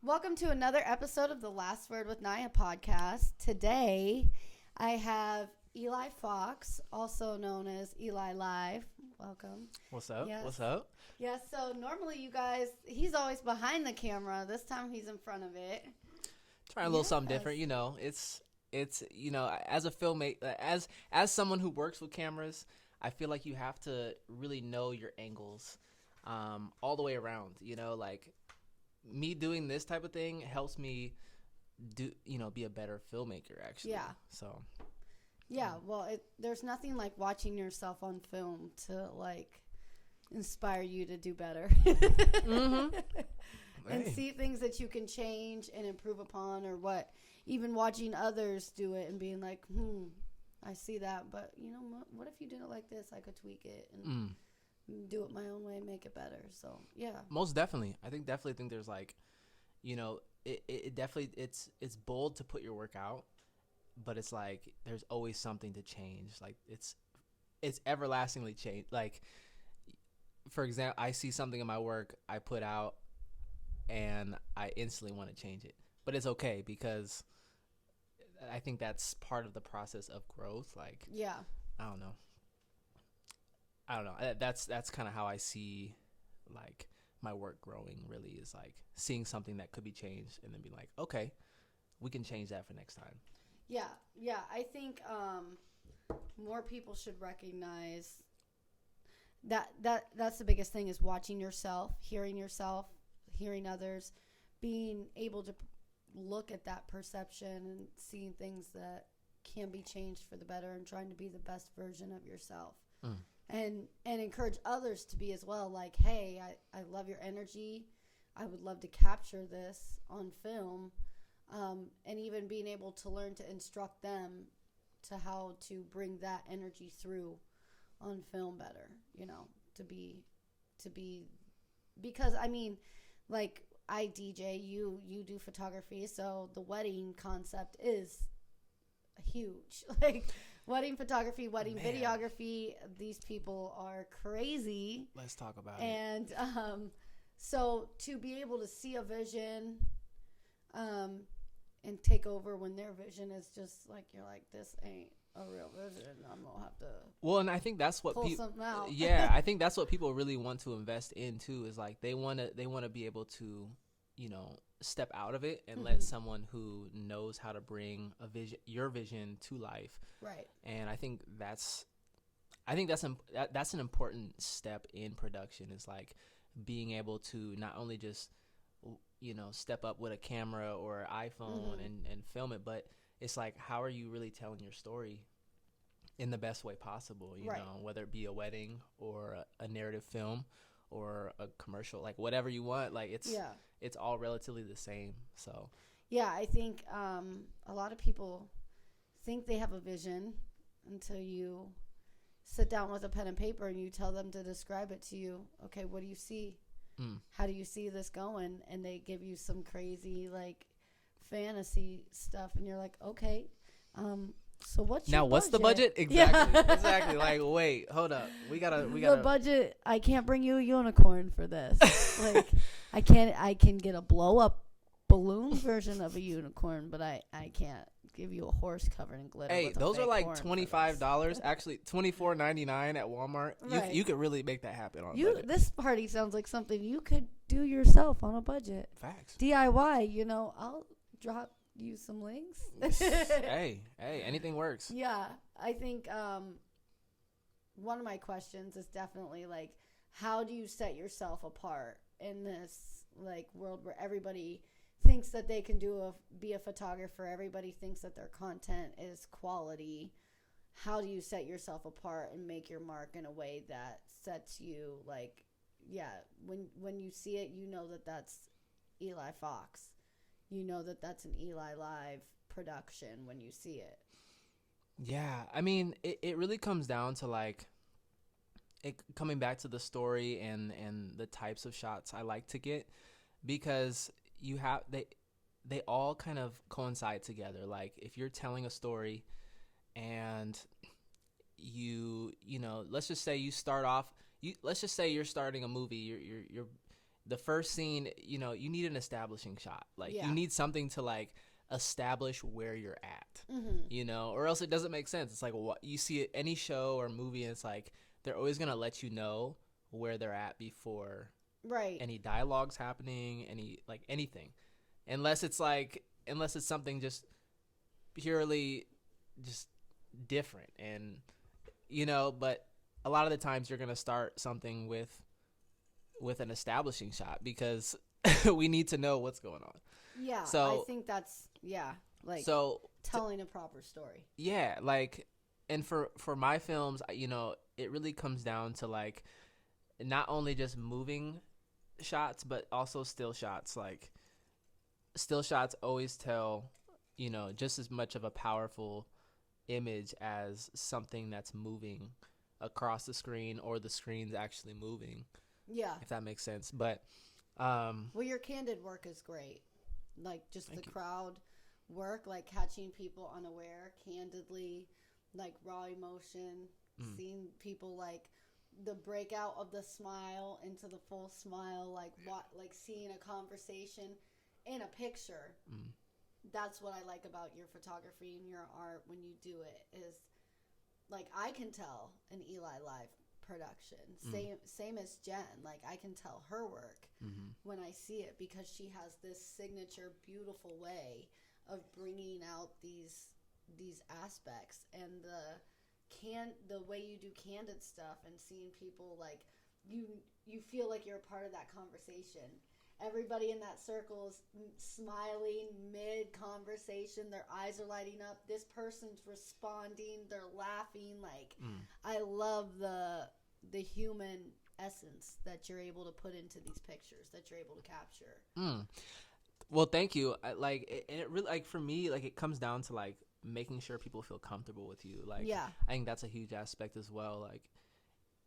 Welcome to another episode of the Last Word with Naya podcast. Today, I have Eli Fox, also known as Eli Live. Welcome. What's up? Yes. What's up? Yes, so normally you guys, he's always behind the camera. This time he's in front of it. Trying a little something different, you know. It's as a filmmaker, as someone who works with cameras, I feel like you have to really know your angles all the way around, you know, like me doing this type of thing helps me be a better filmmaker actually. Yeah. So yeah, well, there's nothing like watching yourself on film to like inspire you to do better. Mm-hmm. And Hey. see things that you can change and improve upon, or what, even watching others do it and being like, I see that, but you know what if you did it like this, I could tweak it and do it my own way and make it better. So yeah, Most definitely. I definitely think there's like, it definitely it's bold to put your work out, but it's like there's always something to change. Like it's everlastingly changed. Like for example, I see something in my work I put out and I instantly want to change it. But it's okay because I think that's part of the process of growth. Like yeah, I don't know. That's kind of how I see like my work growing. Really, is like seeing something that could be changed and then be like, okay, we can change that for next time. yeah. I think more people should recognize that's the biggest thing, is watching yourself, hearing others, being able to look at that perception and seeing things that can be changed for the better, and trying to be the best version of yourself. And encourage others to be as well. Like, hey, I love your energy. I would love to capture this on film. And even being able to learn to instruct them to how to bring that energy through on film better, to be, because I mean, like, I DJ, you do photography, so the wedding concept is huge. Like, wedding photography, wedding videography, these people are crazy. Let's talk about it. And so to be able to see a vision and take over when their vision is just like, you're like, this ain't a real vision, I'm gonna have to and I think that's what pull something out. Yeah, I think that's what people really want to invest in too, is like they want to be able to, step out of it and let someone who knows how to bring your vision to life. Right. And I think that's an important step in production, is like being able to not only just step up with a camera or iPhone and film it, but it's like, how are you really telling your story in the best way possible, Right. Whether it be a wedding or a narrative film or a commercial, like whatever you want, like it's all relatively the same. So yeah, I think a lot of people think they have a vision until you sit down with a pen and paper and you tell them to describe it to you. Okay, what do you see? How do you see this going? And they give you some crazy like fantasy stuff, and you're like, okay, so what's the budget? Exactly. Yeah. Exactly. Like, wait, hold up. We gotta the budget. I can't bring you a unicorn for this. Like, I can get a blow up balloon version of a unicorn, but I can't give you a horse covered in glitter. Hey, with a those are fake like horn for $25. this. Actually, $24.99 at Walmart. Right. You could really make that happen on a budget. This party sounds like something you could do yourself on a budget. Facts. DIY. I'll drop you some links. hey, anything works. Yeah, I think one of my questions is definitely like, how do you set yourself apart in this like world where everybody thinks that they can be a photographer, everybody thinks that their content is quality. How do you set yourself apart and make your mark in a way that sets you, like, when you see it, that's Eli Fox. That's an Eli Live production when you see it. Yeah, I mean, it really comes down to like coming back to the story and the types of shots I like to get, because they all kind of coincide together. Like if you're telling a story and let's just say you're starting a movie, the first scene, you know, you need an establishing shot. Like Yeah. you need something to like establish where you're at, Mm-hmm. you know, or else it doesn't make sense. It's like what you see at any show or movie, and it's like they're always gonna let you know where they're at before Right. any dialogue's happening, any like anything, unless it's something just purely just different. And you know, but a lot of the times you're gonna start something with an establishing shot because we need to know what's going on. Yeah. So I think that's like so telling a proper story. yeah, like, and for my films, you know, it really comes down to like not only just moving shots but also still shots. Like still shots always tell, you know, just as much of a powerful image as something that's moving across the screen or the screen's actually moving, Yeah. if that makes sense. But Well, your candid work is great. Like just Thank the you. crowd work, like catching people unaware, candidly, like raw emotion, seeing people like the breakout of the smile into the full smile, like like seeing a conversation in a picture. That's what I like about your photography and your art when you do it is like I can tell an Eli Live production. Same as Jen. Like I can tell her work when I see it because she has this signature beautiful way of bringing out these aspects, and the way you do candid stuff and seeing people like you feel like you're a part of that conversation. Everybody in that circle is smiling mid conversation. Their eyes are lighting up. This person's responding. They're laughing. Like I love the human essence that you're able to put into these pictures that you're able to capture. Well, thank you. And it really, like, for me, like, it comes down to like making sure people feel comfortable with you. Like, Yeah. I think that's a huge aspect as well. Like,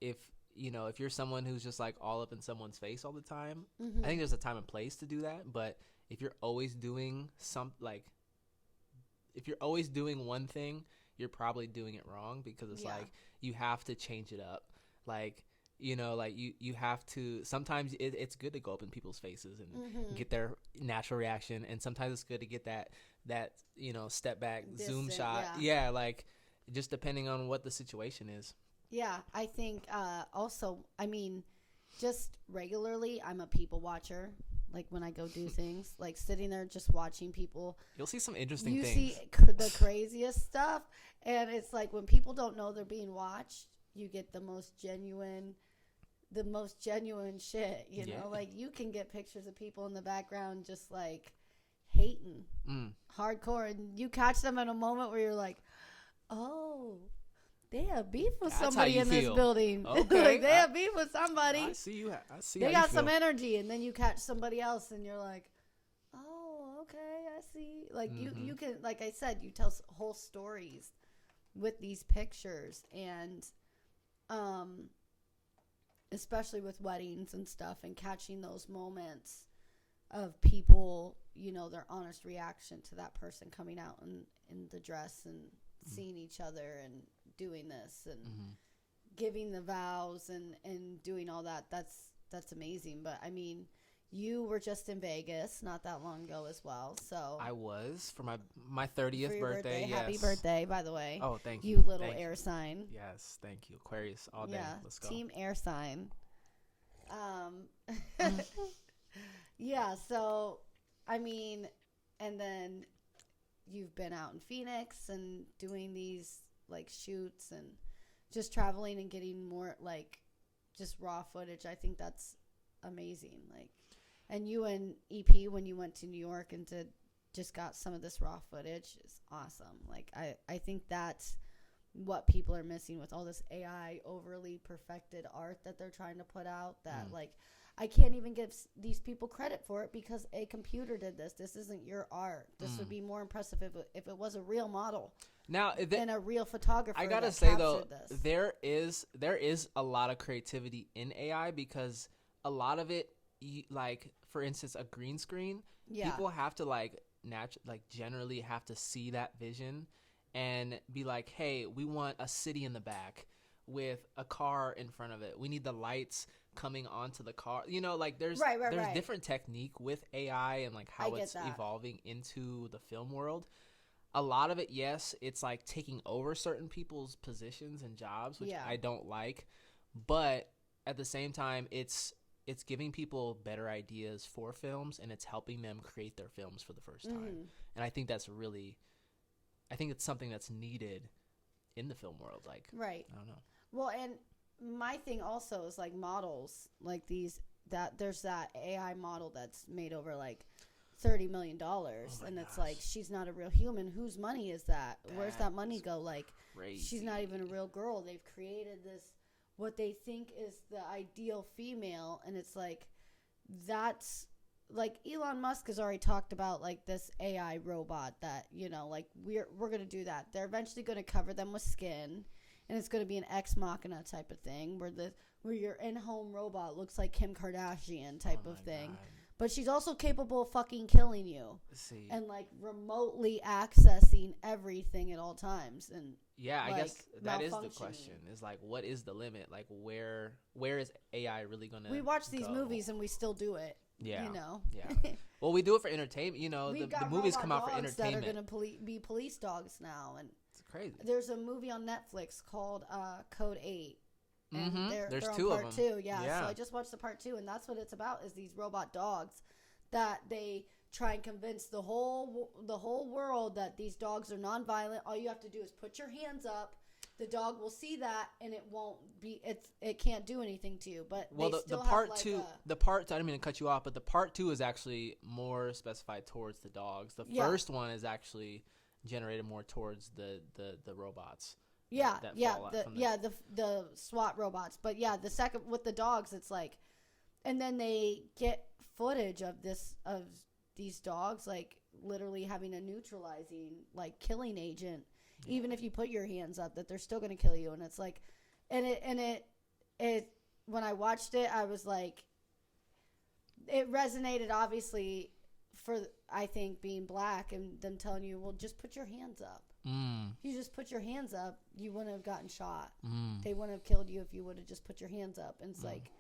if you know, if you're someone who's just like all up in someone's face all the time, I think there's a time and place to do that. But if you're always doing if you're always doing one thing, you're probably doing it wrong, because it's like you have to change it up. Like, you know, like you have to, sometimes it's good to go up in people's faces and get their natural reaction. And sometimes it's good to get that, you know, step back, zoom Distant, shot. Yeah. Like just depending on what the situation is. Yeah, I think also, I mean, just regularly, I'm a people watcher. Like when I go do things, like sitting there just watching people. You'll see some interesting you things. see the craziest stuff. And it's like when people don't know they're being watched, you get the most genuine shit, you know? Like you can get pictures of people in the background just like hating hardcore. And you catch them in a moment where you're like, oh, they have beef with That's somebody how you in this feel. building. Okay. Like they have beef with somebody. I see you. I see. They how got you some feel. energy, and then you catch somebody else, and you're like, "Oh, okay, I see." Like you can, like I said, you tell whole stories with these pictures, and especially with weddings and stuff, and catching those moments of people, you know, their honest reaction to that person coming out in the dress and seeing each other and doing this and giving the vows and doing all that. That's amazing. But I mean, you were just in Vegas not that long ago as well. So I was for my 30th for your birthday. Yes. Happy birthday, by the way. Oh, thank you. you. Little Thank air you. sign. Yes, thank you. Aquarius all day. Yeah, Let's go. team air sign. Yeah, so I mean, and then you've been out in Phoenix and doing these like shoots and just traveling and getting more like just raw footage. I think that's amazing. Like, and you and EP, when you went to New York and just got some of this raw footage, is awesome. Like I think that's what people are missing with all this AI overly perfected art that they're trying to put out, that like I can't even give these people credit for it because a computer did this. This isn't your art. This would be more impressive if it was a real model. Now, and a real photographer. I gotta that say though, this. there is a lot of creativity in AI, because a lot of it, like for instance, a green screen. Yeah. People have to like generally have to see that vision and be like, hey, we want a city in the back with a car in front of it. We need the lights coming onto the car. You know, like there's Right. different technique with AI and like how it's evolving into the film world. A lot of it, yes, it's like taking over certain people's positions and jobs, which I don't like. But at the same time, it's giving people better ideas for films, and it's helping them create their films for the first time. And I think it's something that's needed in the film world. Like, right. I don't know. Well, and my thing also is like models, like there's that AI model that's made over like $30 million, and it's like, she's not a real human. Whose money is that? Where's that money go? Like, crazy. She's not even a real girl. They've created this, what they think is the ideal female, and it's like, that's like, Elon Musk has already talked about like this AI robot that, you know, like we're gonna do that. They're eventually gonna cover them with skin, and it's gonna be an ex machina type of thing where your in-home robot looks like Kim Kardashian type of thing. God. But she's also capable of fucking killing you. See. And like remotely accessing everything at all times. And yeah, I guess that is the question. Is like, what is the limit? Like, where is AI really gonna? We watch these movies and we still do it. Yeah, you know. Yeah. Well, we do it for entertainment. You know, the movies come out for entertainment. That are gonna be police dogs now, and it's crazy. There's a movie on Netflix called Code 8. And there's they're two on of part them. 2, yeah. So I just watched the part 2, and that's what it's about, is these robot dogs that they try and convince the whole world that these dogs are nonviolent. All you have to do is put your hands up. The dog will see that, and it can't do anything to you. But the part two, I didn't mean to cut you off, but the part 2 is actually more specified towards the dogs. The first one is actually generated more towards the robots. The SWAT robots. But yeah, the second with the dogs, it's like, and then they get footage of these dogs like literally having a neutralizing, like, killing agent, even if you put your hands up, that they're still going to kill you. And it's like, and it when I watched it, I was like, it resonated obviously for, I think, being black and them telling you, well, just put your hands up. You just put your hands up, you wouldn't have gotten shot. They wouldn't have killed you if you would have just put your hands up. And it's like,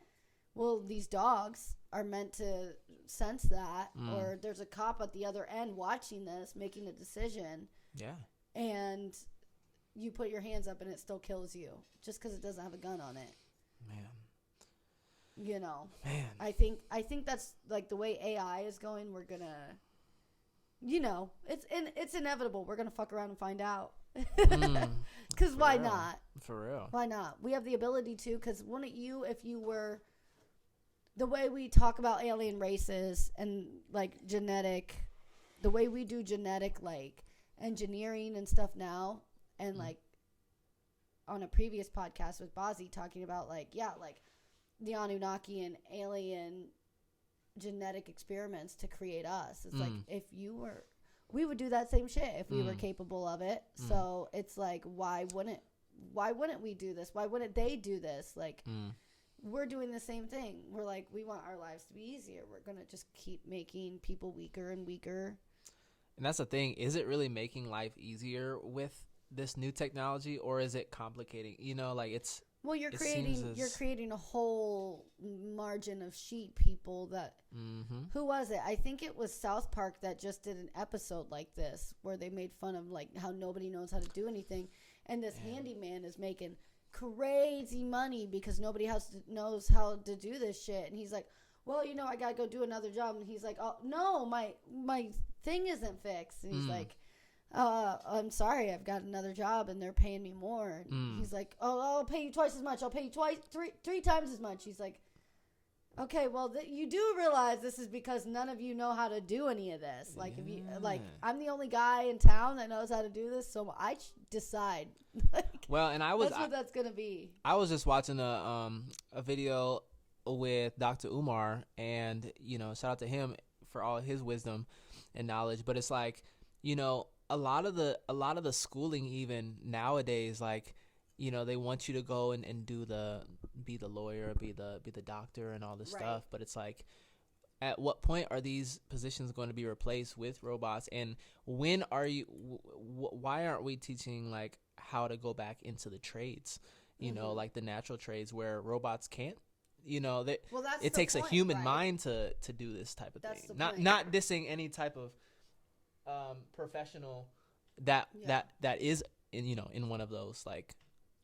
well, these dogs are meant to sense that, or there's a cop at the other end watching this, making a decision. Yeah. And you put your hands up and it still kills you just because it doesn't have a gun on it. Man. You know. Man. I think that's like the way AI is going. We're gonna, you know, it's inevitable. We're gonna fuck around and find out. Because why not? For real. Why not? We have the ability to. Because wouldn't you, if you were, the way we talk about alien races and like genetic, the way we do genetic like engineering and stuff now, and like on a previous podcast with Bozzy talking about like the Anunnaki and alien genetic experiments to create us. It's like, if you were, we would do that same shit if we were capable of it. So it's like, why wouldn't we do this? Why wouldn't they do this? Like, we're doing the same thing. We're like, we want our lives to be easier. We're going to just keep making people weaker and weaker. And that's the thing. Is it really making life easier with this new technology, or is it complicating? You know, like it's... Well, you're creating a whole margin of sheep people that... Who was it? I think it was South Park that just did an episode like this where they made fun of like how nobody knows how to do anything. And this handyman is making crazy money because nobody knows how to do this shit. And he's like, well, you know, I got to go do another job. And he's like, oh, no, my thing isn't fixed. And he's like... I'm sorry, I've got another job and they're paying me more. And he's like, oh, I'll pay you twice as much. I'll pay you three times as much. He's like, okay, well, you do realize this is because none of you know how to do any of this. Like, if you, like, I'm the only guy in town that knows how to do this, so I decide. Like, well, and that's what that's gonna be. I was just watching a video with Dr. Umar, and you know, shout out to him for all his wisdom and knowledge. But it's like, you know, a lot of the schooling even nowadays, like, you know, they want you to go and be the lawyer, be the doctor and all this stuff. But it's like, at what point are these positions going to be replaced with robots? And when are you, why aren't we teaching like how to go back into the trades, you know, like the natural trades where robots can't you know, that Well, that's it the takes point, a human right? mind to do this type of That's thing. the point. Not dissing any type of professional that Yeah. that is in, you know, in one of those, like,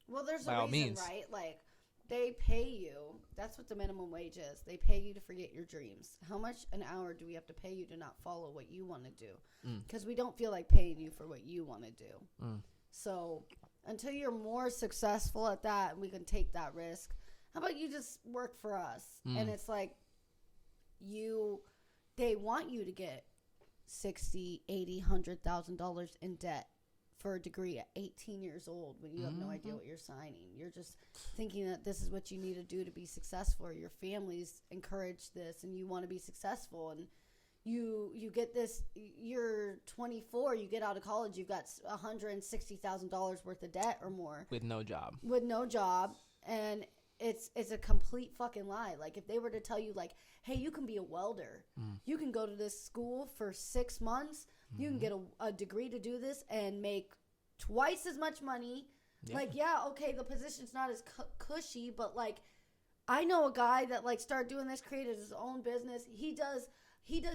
Well, there's by a all reason, means. right? Like, they pay you. That's what the minimum wage is. They pay you to forget your dreams. How much an hour do we have to pay you to not follow what you want to do? Because we don't feel like paying you for what you want to do. So until you're more successful at that and we can take that risk, how about you just work for us? And it's like they want you to get $60, $80, $100,000 in debt for a degree at 18 years old when you have no idea what you're signing. You're just thinking that this is what you need to do to be successful. Your family's encouraged this and you want to be successful, and you get this. You're 24, you get out of college, you've got $160,000 worth of debt or more with no job. And it's a complete fucking lie. Like, if they were to tell you, like, hey, you can be a welder, you can go to this school for 6 months, you can get a degree to do this and make twice as much money. Yeah. Like, yeah, okay, the position's not as cushy, but, like, I know a guy that, like, started doing this, created his own business. He does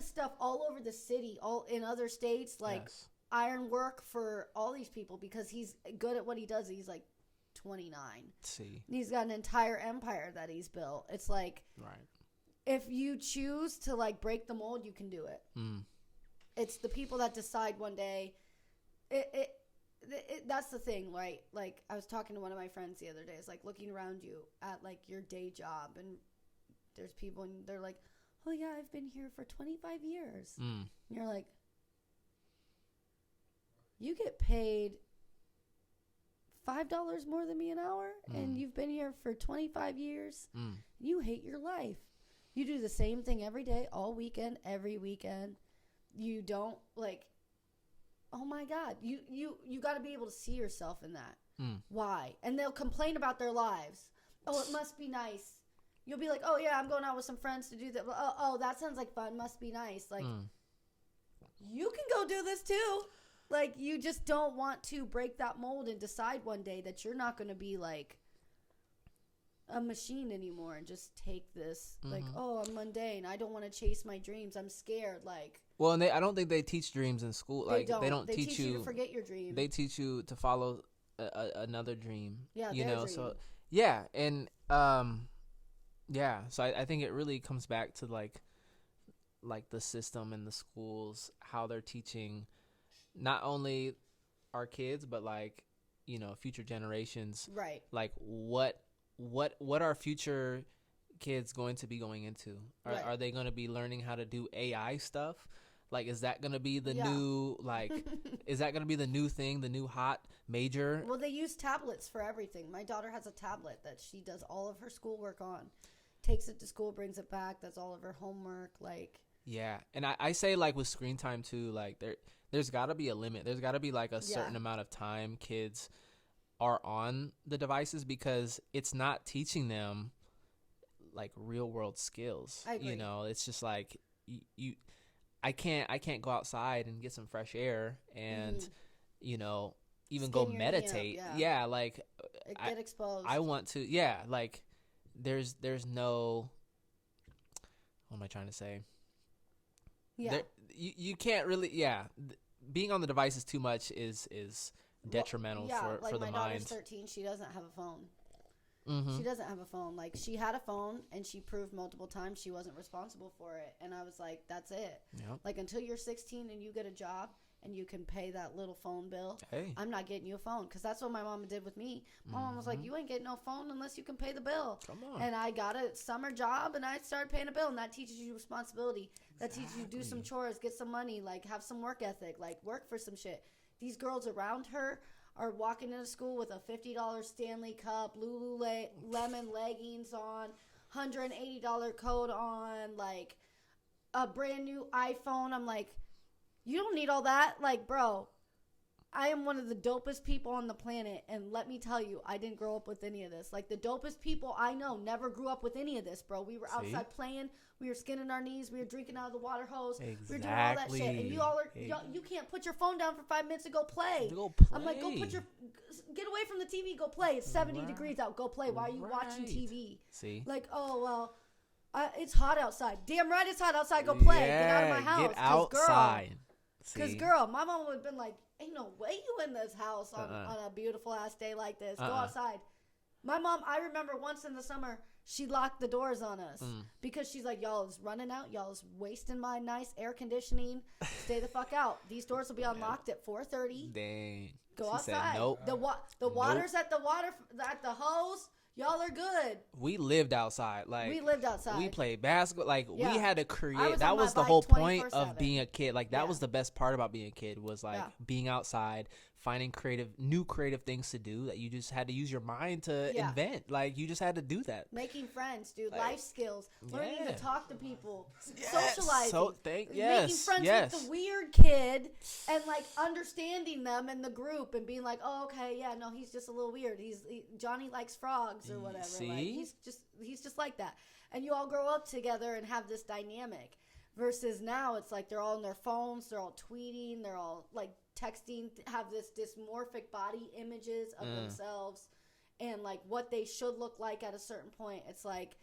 stuff all over the city, all in other states, like iron work for all these people because he's good at what he does. He's like 29. See, and he's got an entire empire that he's built. It's like, right, if you choose to, like, break the mold, you can do it. It's the people that decide one day. That's the thing, right? Like, I was talking to one of my friends the other day. It's like looking around you at, like, your day job, and there's people and they're like, oh yeah, I've been here for 25 years. And you're like, you get paid $5 more than me an hour, and you've been here for 25 years. You hate your life. You do the same thing every day, all weekend, every weekend. You don't, like, oh my God, you got to be able to see yourself in that. Why? And they'll complain about their lives. Oh, it must be nice. You'll be like, oh yeah, I'm going out with some friends to do that. Oh, that sounds like fun. Must be nice. Like, you can go do this too. Like, you just don't want to break that mold and decide one day that you're not going to be like a machine anymore and just take this, like, oh, I'm mundane. I don't want to chase my dreams. I'm scared. Like, well, and I don't think they teach dreams in school. Like, they don't they teach you to forget your dream. They teach you to follow another dream. Yeah, you their know. dream. So yeah, and yeah. So I think it really comes back to like the system in the schools, how they're teaching not only our kids but, like, you know, future generations. Right. Like, what are future kids going to be going into? Are they going to be learning how to do AI stuff? Like, is that going to be the new, like, is that going to be the new thing, the new hot major? Well, they use tablets for everything. My daughter has a tablet that she does all of her schoolwork on. Takes it to school, brings it back, does all of her homework, like. Yeah, and I say, like, with screen time too, like, there's got to be a limit. There's got to be, like, a certain amount of time kids are on the devices, because it's not teaching them, like, real world skills. I agree. You know, it's just like I can't go outside and get some fresh air and you know, even Skin go your knee meditate. up, Yeah, like, get exposed. I want to. Yeah, like, there's no. What am I trying to say? Yeah. You can't really. Yeah, being on the devices too much is detrimental for the my mind. daughter's 13. She doesn't have a phone. She doesn't have a phone. Like, she had a phone, and she proved multiple times she wasn't responsible for it. And I was like, that's it. Yep. Like, until you're 16 and you get a job and you can pay that little phone bill, Hey. I'm not getting you a phone. Because that's what my mama did with me. My mom was like, you ain't getting no phone unless you can pay the bill. Come on. And I got a summer job, and I started paying a bill. And that teaches you responsibility. That teaches you to do some chores, get some money, like, have some work ethic, like, work for some shit. These girls around her are walking into school with a $50 Stanley Cup, Lululemon leggings on, $180 coat on, like, a brand new iPhone. I'm like, you don't need all that. Like, bro, I am one of the dopest people on the planet, and let me tell you, I didn't grow up with any of this. Like, the dopest people I know never grew up with any of this, bro. We were outside playing. We were skinning our knees. We were drinking out of the water hose. Exactly. We were doing all that shit. And you all are, you can't put your phone down for 5 minutes and go play. Go play. I'm like, go get away from the TV. Go play. It's 70 degrees out. Go play. Why are you watching TV? See? Like, oh, well, it's hot outside. Damn right it's hot outside. Go play. Get out of my house. Get outside. Because, girl, my mom would have been like, ain't no way you in this house on a beautiful-ass day like this. Go outside. My mom, I remember once in the summer, she locked the doors on us because she's like, y'all is running out. Y'all is wasting my nice air conditioning. Stay the fuck out. These doors will be unlocked at 4:30. Dang. Go outside. Said, nope. The water's at the hose. Y'all are good. We lived outside. Like we lived outside. We played basketball. Like we had to create. That was the bike whole point 24/7. of being a kid. Like that was the best part about being a kid was like being outside, finding new creative things to do that you just had to use your mind to invent. Like you just had to do that. Making friends, dude. Like, life skills. Learning to talk to people. Yes. Socializing. Making friends with the weird kid and like understanding them in the group and being like, oh, okay, yeah, no, he's just a little weird. Johnny likes frogs or whatever. See? Like, he's just like that. And you all grow up together and have this dynamic. Versus now, it's like they're all on their phones, they're all tweeting, they're all like texting, have this dysmorphic body images of themselves and like what they should look like at a certain point. It's like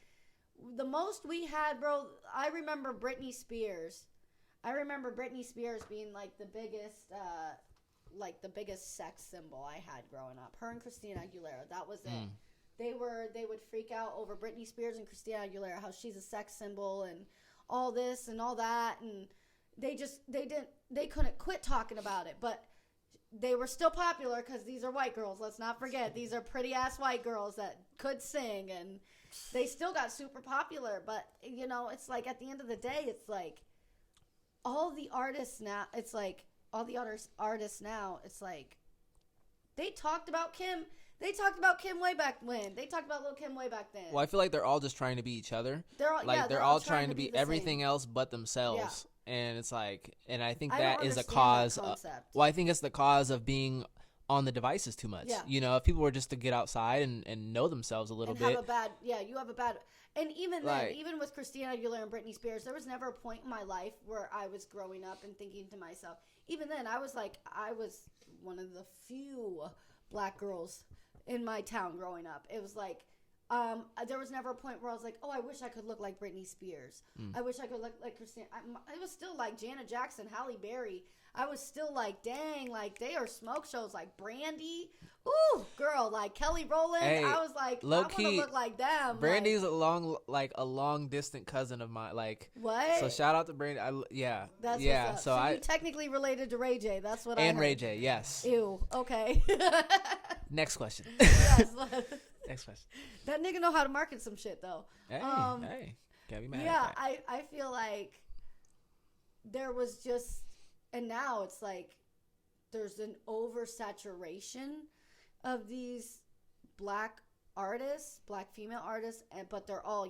the most we had, bro. I remember Britney Spears. Being like the biggest sex symbol I had growing up. Her and Christina Aguilera, that was it. They would freak out over Britney Spears and Christina Aguilera, how she's a sex symbol and all this and all that, and they couldn't quit talking about it, but they were still popular because these are white girls. Let's not forget, these are pretty ass white girls that could sing, and they still got super popular. But you know, it's like at the end of the day, it's like all the artists now. It's like all the artists now. It's like they talked about Kim. They talked about Kim way back when. They talked about Lil' Kim way back then. Well, I feel like they're all just trying to be each other. They're all trying to be everything else but themselves. Yeah. And it's like, and I think that is a cause. I think it's the cause of being on the devices too much. Yeah. You know, if people were just to get outside and know themselves a little bit. You have a bad. And even then, even with Christina Aguilera and Britney Spears, there was never a point in my life where I was growing up and thinking to myself, even then, I was one of the few black girls in my town growing up. It was like there was never a point where I was like, oh, I wish I could look like Britney Spears. I wish I could look like Christina. I was still like Janet Jackson, Halle Berry. I was still like, dang, like they are smoke shows like Brandy. Ooh, girl, like Kelly Rowland. I was like, I want to look like them. Brandy's a long distant cousin of mine. Like what? So shout out to Brandy. That's what's up. So you technically related to Ray J. That's what I heard. And Ray J. Yes. Ew. Okay. Next question. Yes. Next question. That nigga know how to market some shit though. Hey, can't be mad. Yeah, at that. I feel like there was just, and now it's like there's an oversaturation of these black artists, black female artists, but they're all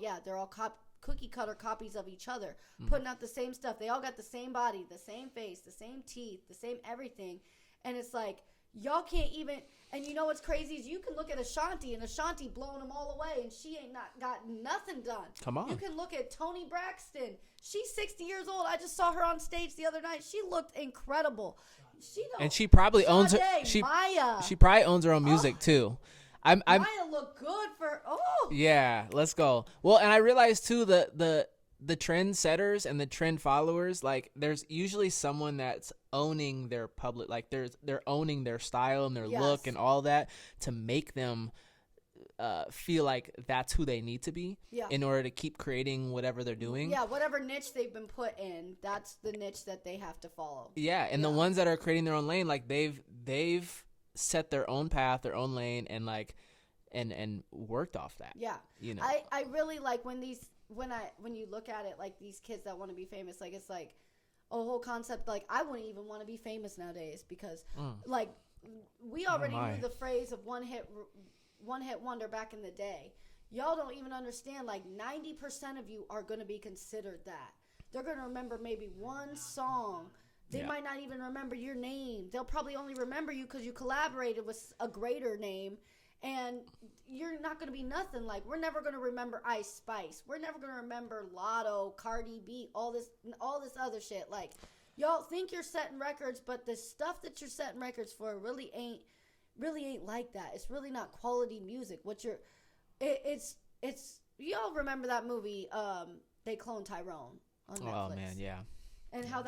cookie cutter copies of each other, putting out the same stuff. They all got the same body, the same face, the same teeth, the same everything, and it's like y'all can't even. And you know what's crazy is you can look at Ashanti and Ashanti blowing them all away, and she ain't not got nothing done. Come on. You can look at Toni Braxton. She's 60 years old. I just saw her on stage the other night. She looked incredible. She probably owns her. Maya. She probably owns her own music too. Maya looked good for. Oh. Yeah, let's go. Well, and I realized too the trend setters and the trend followers, like there's usually someone that's owning their public, like they're owning their style and their look and all that to make them feel like that's who they need to be in order to keep creating whatever they're doing. Yeah, whatever niche they've been put in, that's the niche that they have to follow. Yeah, and the ones that are creating their own lane, like they've set their own path, their own lane, and like and worked off that. Yeah, you know, I really like when you look at it, like these kids that want to be famous, like it's like a whole concept. Like I wouldn't even want to be famous nowadays because like we already knew the phrase of one hit wonder back in the day. Y'all don't even understand. Like 90% of you are going to be considered that. They're going to remember maybe one song. They might not even remember your name. They'll probably only remember you because you collaborated with a greater name. And you're not going to be nothing. Like, we're never going to remember Ice Spice. We're never going to remember Lotto, Cardi B, all this other shit. Like, y'all think you're setting records, but the stuff that you're setting records for really ain't really ain't like that. It's really not quality music. It's y'all remember that movie, They Cloned Tyrone on Netflix. Oh man, yeah. And how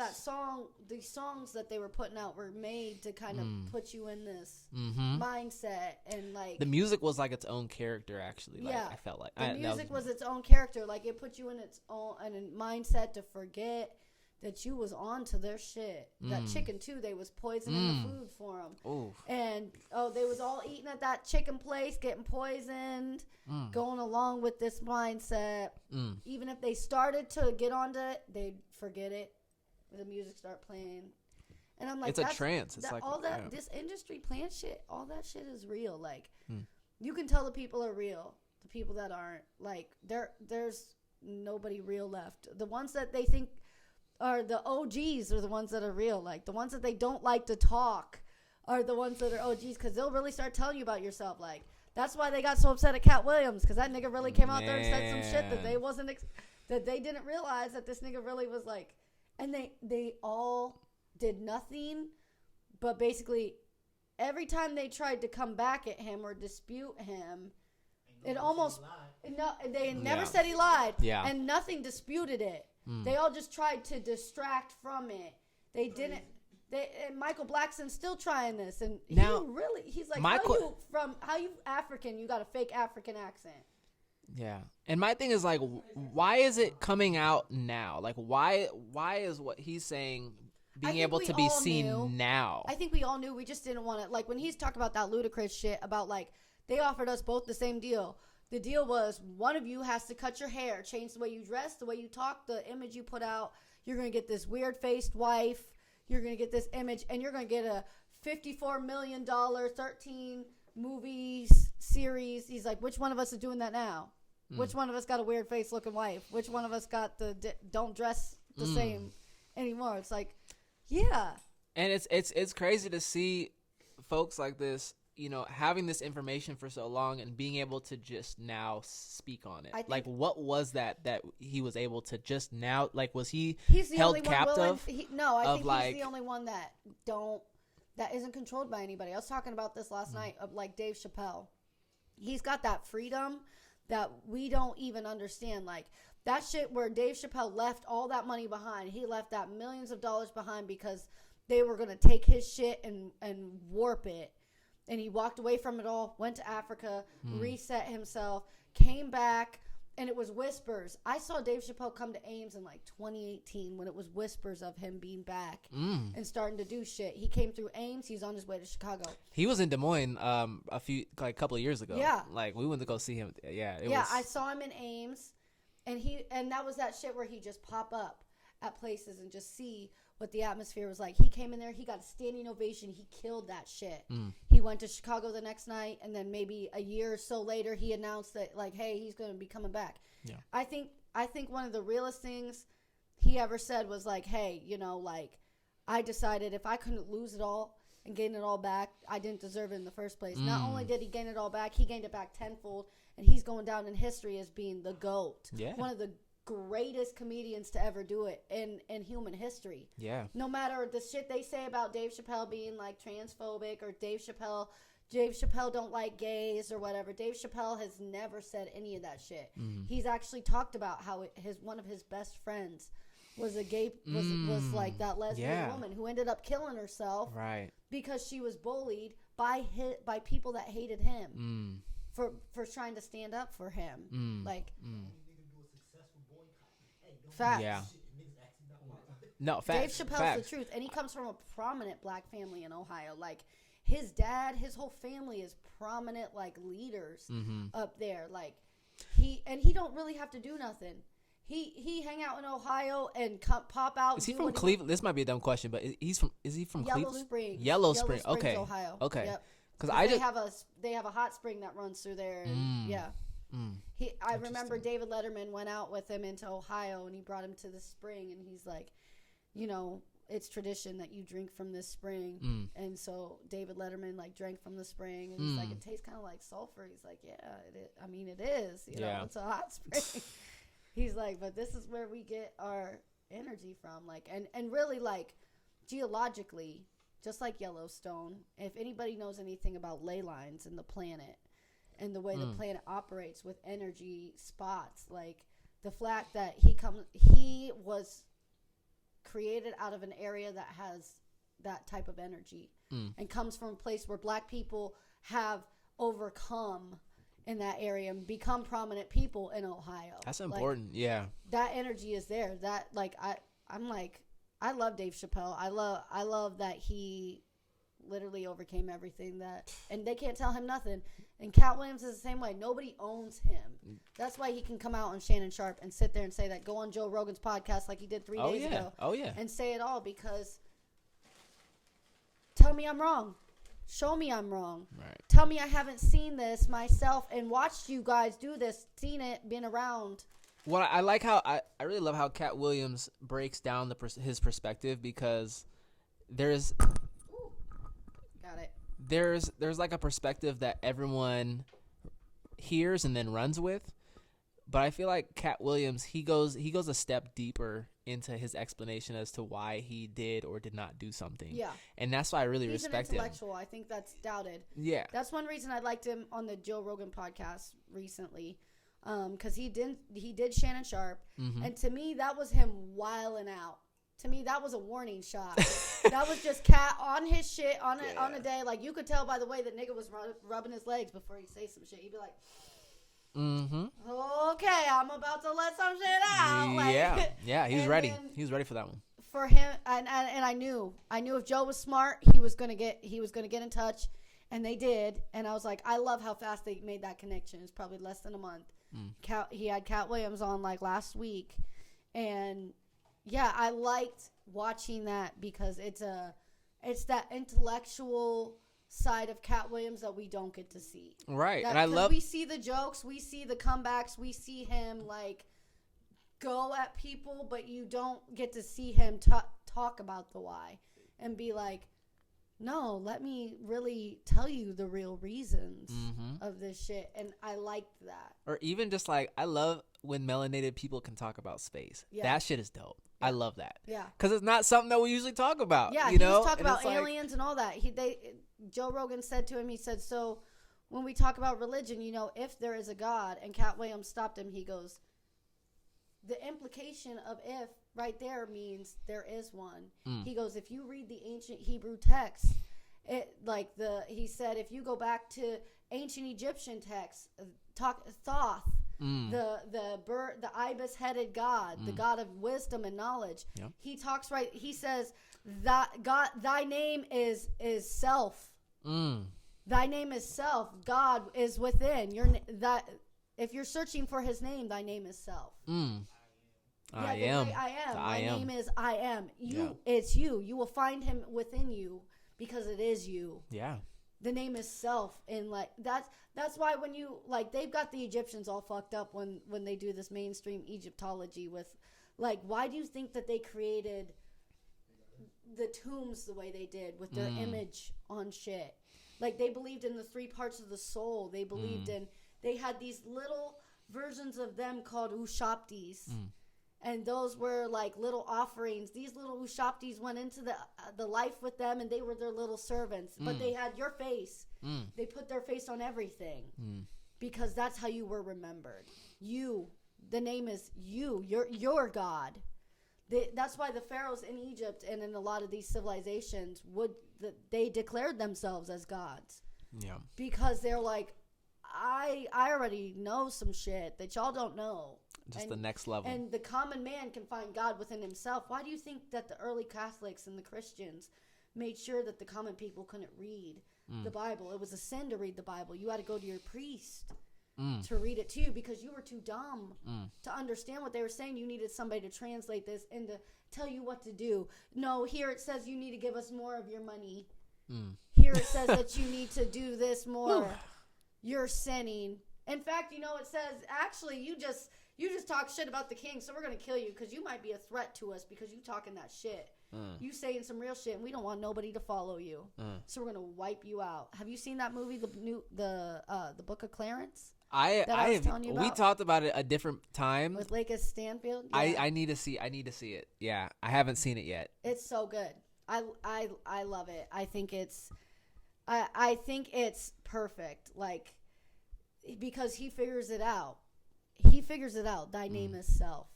these songs that they were putting out were made to kind of put you in this mindset, and like the music was like its own character actually. Like, yeah, I felt like the music was its own character. Like it put you in its own mindset to forget that you was on to their shit. That chicken too, they was poisoning the food for them. Ooh. And they was all eating at that chicken place, getting poisoned, going along with this mindset. Even if they started to get onto it, they'd forget it. The music start playing, and I'm like, it's a trance. It's like all that this industry plan shit. All that shit is real. Like, you can tell the people are real. The people that aren't, like, there's nobody real left. The ones that they think are the OGs are the ones that are real. Like the ones that they don't like to talk are the ones that are OGs, because they'll really start telling you about yourself. Like that's why they got so upset at Cat Williams, because that nigga really came out there and said some shit that they wasn't that they didn't realize that this nigga really was like. And they all did nothing, but basically every time they tried to come back at him or dispute him, it almost they never said he lied, and nothing disputed it. They all just tried to distract from it. They didn't. And Michael Blackson's still trying this, and he's like, how you African? You got a fake African accent. Yeah. And my thing is like, why is it coming out now? Like, why is what he's saying being able to be seen now? I think we all knew. We just didn't want to. Like, when he's talking about that ludicrous shit about, like, they offered us both the same deal. The deal was one of you has to cut your hair, change the way you dress, the way you talk, the image you put out. You're going to get this weird-faced wife. You're going to get this image, and you're going to get a $54 million 13-movie series. He's like, which one of us is doing that now? Which one of us got a weird face looking wife? Which one of us got the don't dress the same anymore? It's like, yeah. And it's crazy to see folks like this, you know, having this information for so long and being able to just now speak on it. Like, what was that he was able to just now, like, was he's held captive? I think he's the only one that isn't controlled by anybody. I was talking about this last night of like Dave Chappelle. He's got that freedom that we don't even understand. Like that shit where Dave Chappelle left all that money behind. He left that millions of dollars behind because they were going to take his shit and warp it. And he walked away from it all, went to Africa, reset himself, came back, and it was whispers. I saw Dave Chappelle come to Ames in like 2018 when it was whispers of him being back and starting to do shit. He came through Ames. He's on his way to Chicago. He was in Des Moines a couple of years ago. Yeah. Like we went to go see him. Yeah. I saw him in Ames, and that was that shit where he just pop up at places and just see what the atmosphere was like. He came in there. He got a standing ovation. He killed that shit. He went to Chicago the next night, and then maybe a year or so later, he announced that, like, hey, he's going to be coming back. Yeah. I think one of the realest things he ever said was like, hey, you know, like, I decided if I couldn't lose it all and gain it all back, I didn't deserve it in the first place. Not only did he gain it all back, he gained it back tenfold, and he's going down in history as being the GOAT. Yeah. One of the greatest comedians to ever do it in human history. Yeah. No matter the shit they say about Dave Chappelle being like transphobic or Dave Chappelle don't like gays or whatever. Dave Chappelle has never said any of that shit. He's actually talked about how one of his best friends was a gay was like that lesbian woman who ended up killing herself because she was bullied by people that hated him for trying to stand up for him. Facts. Yeah. No, facts. Dave Chappelle's the truth, and he comes from a prominent black family in Ohio. Like his dad, his whole family is prominent, like leaders up there. Like he don't really have to do nothing. He hang out in Ohio and pop out. Is he from Cleveland? This might be a dumb question, but is he from Cleveland? Springs. Yellow Springs, okay. Ohio. Okay. Yep. Because they have a hot spring that runs through there, and I remember David Letterman went out with him into Ohio, and he brought him to the spring, and he's like, you know, it's tradition that you drink from this spring. And so David Letterman like drank from the spring, and he's like, it tastes kind of like sulfur. He's like, it is, you know, it's a hot spring. He's like, but this is where we get our energy from, like, and really, like, geologically, just like Yellowstone, if anybody knows anything about ley lines in the planet and the way the planet operates with energy spots, like the fact that he was created out of an area that has that type of energy and comes from a place where black people have overcome in that area and become prominent people in Ohio. That's important. Yeah. That energy is there. That like I love Dave Chappelle. I love that he literally overcame everything that, and they can't tell him nothing. And Cat Williams is the same way. Nobody owns him. That's why he can come out on Shannon Sharp and sit there and say that, go on Joe Rogan's podcast like he did 3 days ago. Oh yeah. And say it all, because tell me I'm wrong. Show me I'm wrong. Right. Tell me I haven't seen this myself and watched you guys do this, seen it, been around. Well, I like how I really love how Cat Williams breaks down his perspective, because there's like a perspective that everyone hears and then runs with, but I feel like Cat Williams, he goes a step deeper into his explanation as to why he did or did not do something. Yeah, and that's why I really respect him. He's an intellectual. I think that's doubted. Yeah, that's one reason I liked him on the Joe Rogan podcast recently. Because he did Shannon Sharp, and to me that was him wilding out. To me that was a warning shot. That was just Cat on his shit on a day. Like, you could tell by the way that nigga was rubbing his legs before he'd say some shit. He'd be like, okay, I'm about to let some shit out. Like, yeah, he was ready. He was ready for that one. For him, and I knew if Joe was smart, he was gonna get in touch, and they did. And I was like, I love how fast they made that connection. It's probably less than a month. He had Cat Williams on like last week, and yeah, I liked watching that, because it's that intellectual side of Cat Williams that we don't get to see. Right. And I love, we see the jokes, we see the comebacks, we see him like go at people, but you don't get to see him talk about the why and be like, no, let me really tell you the real reasons of this shit. And I liked that. Or even just like, I love when melanated people can talk about space. Yeah. That shit is dope. Yeah. I love that. Yeah. Because it's not something that we usually talk about. Yeah, he was talking about aliens and all that. Joe Rogan said to him, he said, so when we talk about religion, if there is a God, and Cat Williams stopped him, he goes, the implication of if right there means there is one. He goes, if you read the ancient Hebrew text, he said, if you go back to ancient Egyptian texts, Thoth, the ibis-headed God, the God of wisdom and knowledge. Yep. He talks right. He says that God, thy name is self. Thy name is self. God is within. If you're searching for his name, thy name is self. I am. My name is I am. It's you. You will find him within you, because it is you. Yeah. The name is self, and like that's why when you like, they've got the Egyptians all fucked up when they do this mainstream Egyptology with like, why do you think that they created the tombs the way they did with their image on shit? Like, they believed in the 3 parts of the soul. They believed in, they had these little versions of them called Ushaptis. And those were like little offerings. These little Ushaptis went into the life with them, and they were their little servants. But they had your face. They put their face on everything, because that's how you were remembered. You, the name is you. You're God. That's why the pharaohs in Egypt and in a lot of these civilizations they declared themselves as gods. Yeah. Because they're like, I already know some shit that y'all don't know. Just the next level. And the common man can find God within himself. Why do you think that the early Catholics and the Christians made sure that the common people couldn't read the Bible? It was a sin to read the Bible. You had to go to your priest to read it to you, because you were too dumb to understand what they were saying. You needed somebody to translate this and to tell you what to do. No, here it says you need to give us more of your money. Here it says that you need to do this more. You're sinning. In fact, it says, actually, you just talk shit about the king, so we're going to kill you because you might be a threat to us because you talking that shit. You saying some real shit, and we don't want nobody to follow you. So we're going to wipe you out. Have you seen that movie, the Book of Clarence? We talked about it a different time. With Lake Stanfield? Yeah. I need to see it. Yeah, I haven't seen it yet. It's so good. I love it. I think it's perfect. Like, because he figures it out. Thy name is self.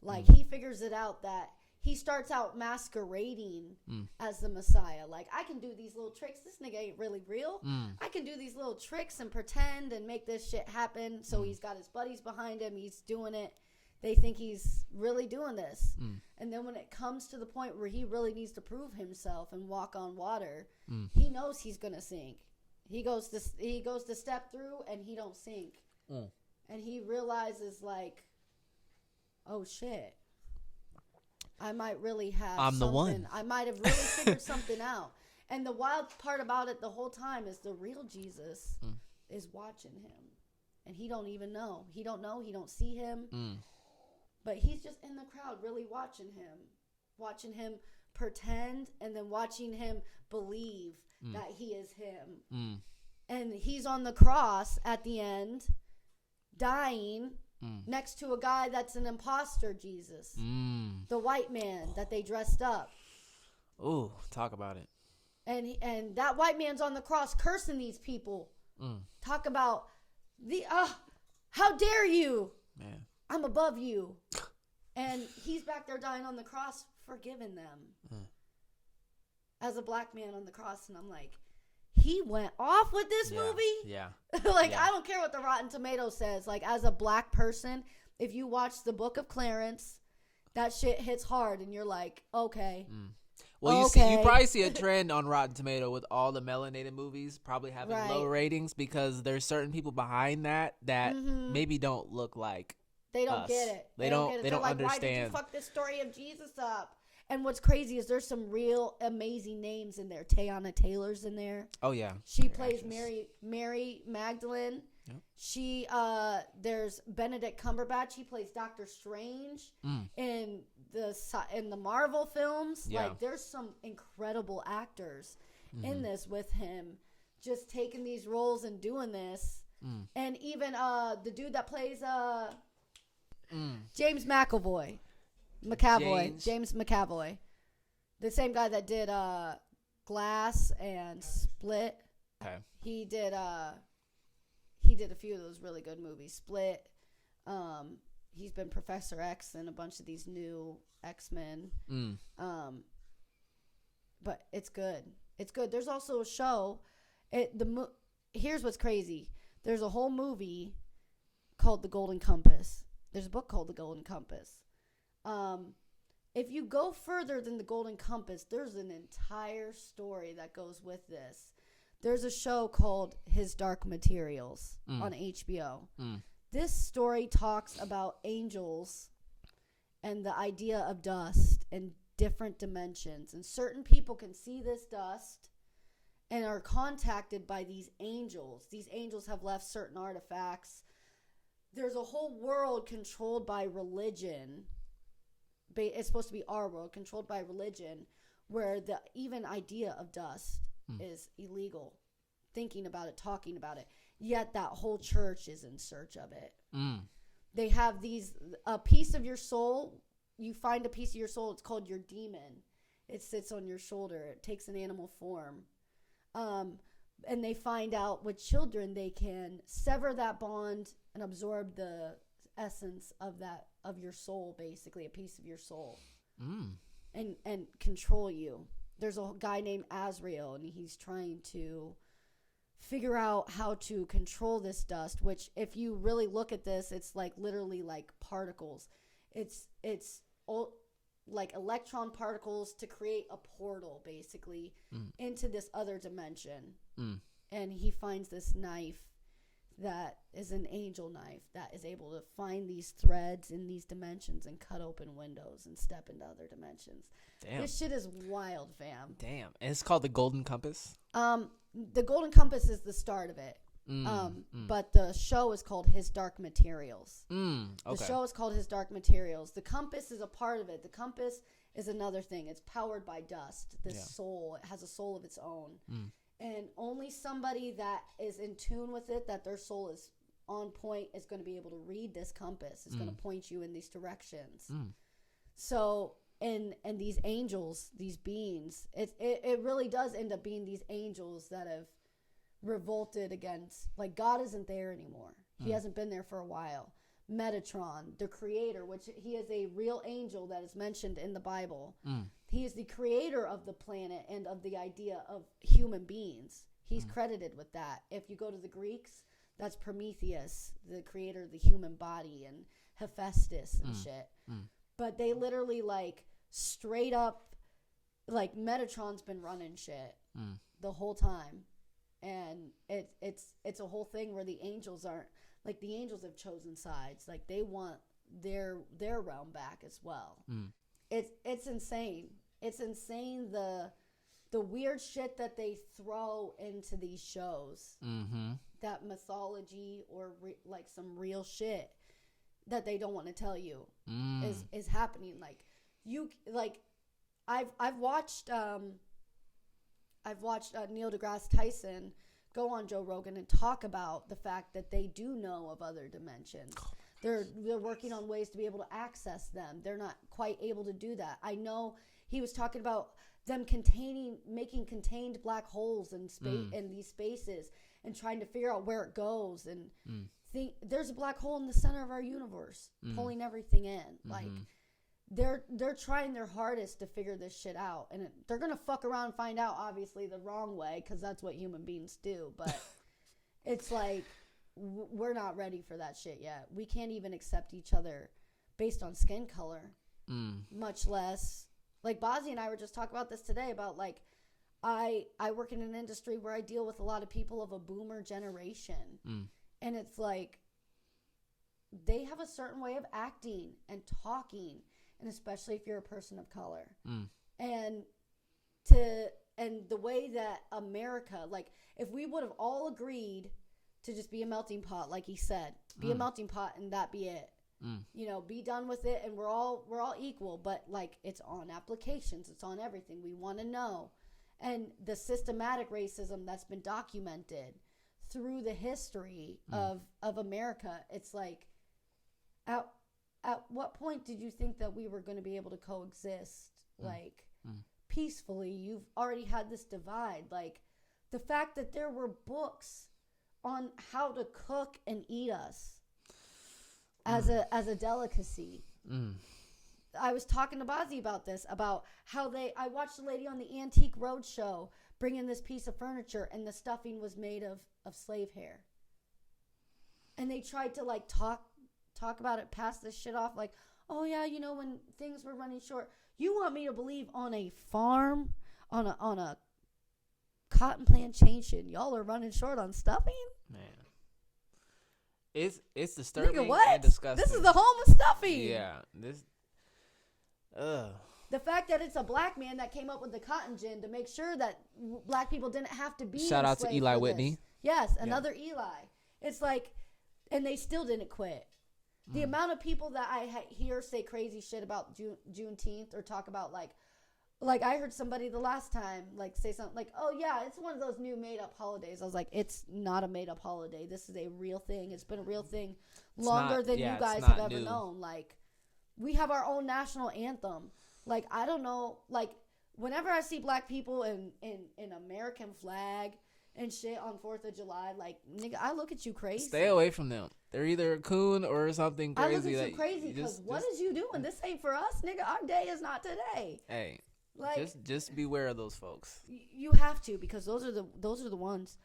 Like, he figures it out that he starts out masquerading as the Messiah. Like, I can do these little tricks. This nigga ain't really real. I can do these little tricks and pretend and make this shit happen. So he's got his buddies behind him. He's doing it. They think he's really doing this. And then when it comes to the point where he really needs to prove himself and walk on water, he knows he's going to sink. He goes to step through and he don't sink. And he realizes, like, oh shit, I might really have I'm the one. I might have really figured something out. And the wild part about it the whole time is the real Jesus is watching him. And he don't even know. He don't see him. But he's just in the crowd really watching him pretend, and then watching him believe that he is him. And he's on the cross at the end, dying next to a guy that's an imposter Jesus. The white man that they dressed up. Ooh, talk about it. And that white man's on the cross cursing these people. Talk about how dare you? Man. I'm above you. And he's back there dying on the cross, forgiving them. As a black man on the cross. And I'm like, he went off with this movie? Yeah. Like, I don't care what the Rotten Tomatoes says. Like, as a black person, if you watch The Book of Clarence, that shit hits hard. And you're like, okay. Well, you probably see a trend on Rotten Tomato with all the melanated movies probably having low ratings, because there's certain people behind that maybe don't look like they don't us. get it. They don't like, understand. Why did you fuck this story of Jesus up? And what's crazy is there's some real amazing names in there. Tayana Taylor's in there. Oh yeah, she plays Mary Magdalene. Yep. She there's Benedict Cumberbatch. He plays Doctor Strange in the Marvel films. Yeah. Like, there's some incredible actors in this with him, just taking these roles and doing this. And even the dude that plays James McAvoy. James McAvoy. The same guy that did Glass and Split. Okay. He did a few of those really good movies. Split. He's been Professor X in a bunch of these new X-Men. But it's good. It's good. There's also a show. Here's what's crazy. There's a whole movie called The Golden Compass. There's a book called The Golden Compass. If you go further than The Golden Compass, there's an entire story that goes with this. There's a show called His Dark Materials on HBO. This story talks about angels and the idea of dust and different dimensions. And certain people can see this dust and are contacted by these angels. These angels have left certain artifacts. There's a whole world controlled by religion. It's supposed to be our world, controlled by religion, where the even idea of dust is illegal. Thinking about it, talking about it. Yet that whole church is in search of it. They have a piece of your soul. You find a piece of your soul. It's called your demon. It sits on your shoulder. It takes an animal form. And they find out with children they can sever that bond and absorb the essence of your soul, basically a piece of your soul, and control you. There's a guy named Azrael, and he's trying to figure out how to control this dust, which if you really look at this, it's like literally like particles. It's like electron particles to create a portal, basically, into this other dimension. And he finds this knife that is an angel knife that is able to find these threads in these dimensions and cut open windows and step into other dimensions. Damn. This shit is wild, fam. Damn. And it's called The Golden Compass? The Golden Compass is the start of it. But the show is called His Dark Materials. Okay. The show is called His Dark Materials. The compass is a part of it. The compass is another thing. It's powered by dust. This soul, it has a soul of its own. And only somebody that is in tune with it, that their soul is on point, is going to be able to read this compass. It's going to point you in these directions. So and these angels, these beings, it really does end up being these angels that have revolted against, like, God isn't there anymore. He hasn't been there for a while. Metatron, the creator, which he is a real angel that is mentioned in the Bible. He is the creator of the planet and of the idea of human beings. He's credited with that. If you go to the Greeks, that's Prometheus, the creator of the human body, and Hephaestus and shit. But they literally, like, straight up, like, Metatron's been running shit the whole time. And it's a whole thing where the angels aren't, like, the angels have chosen sides. Like, they want their realm back as well. It's insane. It's insane the weird shit that they throw into these shows. That mythology or like some real shit that they don't want to tell you is happening. Like, you, like, I've watched Neil deGrasse Tyson go on Joe Rogan and talk about the fact that they do know of other dimensions. They're working on ways to be able to access them. They're not quite able to do that. I know he was talking about them making contained black holes in space in these spaces and trying to figure out where it goes and think there's a black hole in the center of our universe pulling everything in. Like, they're trying their hardest to figure this shit out, and they're gonna fuck around and find out, obviously, the wrong way, because that's what human beings do. But it's like, we're not ready for that shit yet. We can't even accept each other based on skin color, much less, like, Bozzy and I were just talking about this today about, like, I work in an industry where I deal with a lot of people of a boomer generation, and it's like, they have a certain way of acting and talking, and especially if you're a person of color. And the way that America, like, if we would have all agreed to just be a melting pot, like he said, be a melting pot and that be it. You know, be done with it, and we're all equal, but, like, it's on applications, it's on everything. We want to know. And the systematic racism that's been documented through the history of America, it's like, at what point did you think that we were going to be able to coexist, like, peacefully? You've already had this divide. Like, the fact that there were books on how to cook and eat us as a delicacy. I was talking to Bozzy about this, about how I watched a lady on the Antique Roadshow bring in this piece of furniture, and the stuffing was made of slave hair. And they tried to, like, talk about it, pass this shit off, like, oh yeah, you know, when things were running short. You want me to believe on a farm, on a cotton plantation, y'all are running short on stuffing? Man, it's disturbing. Nigga, what? And disgusting. This is the home of stuffing. Yeah, the fact that it's a black man that came up with the cotton gin to make sure that black people didn't have to be shout out to Eli Whitney. This. Yes, another Eli. It's like, and they still didn't quit. The amount of people that I hear say crazy shit about Juneteenth, or talk about, like I heard somebody the last time, like, say something like, oh yeah, it's one of those new made up holidays. I was like, it's not a made up holiday. This is a real thing. It's been a real thing longer than you guys have ever known. Like, we have our own national anthem. Like, I don't know, like, whenever I see black people in American flag and shit on 4th of July, like, nigga, I look at you crazy. Stay away from them. They're either a coon or something crazy. I look at you crazy because what is you doing? This ain't for us, nigga. Our day is not today. Hey, like, just beware of those folks. You have to, because those are the ones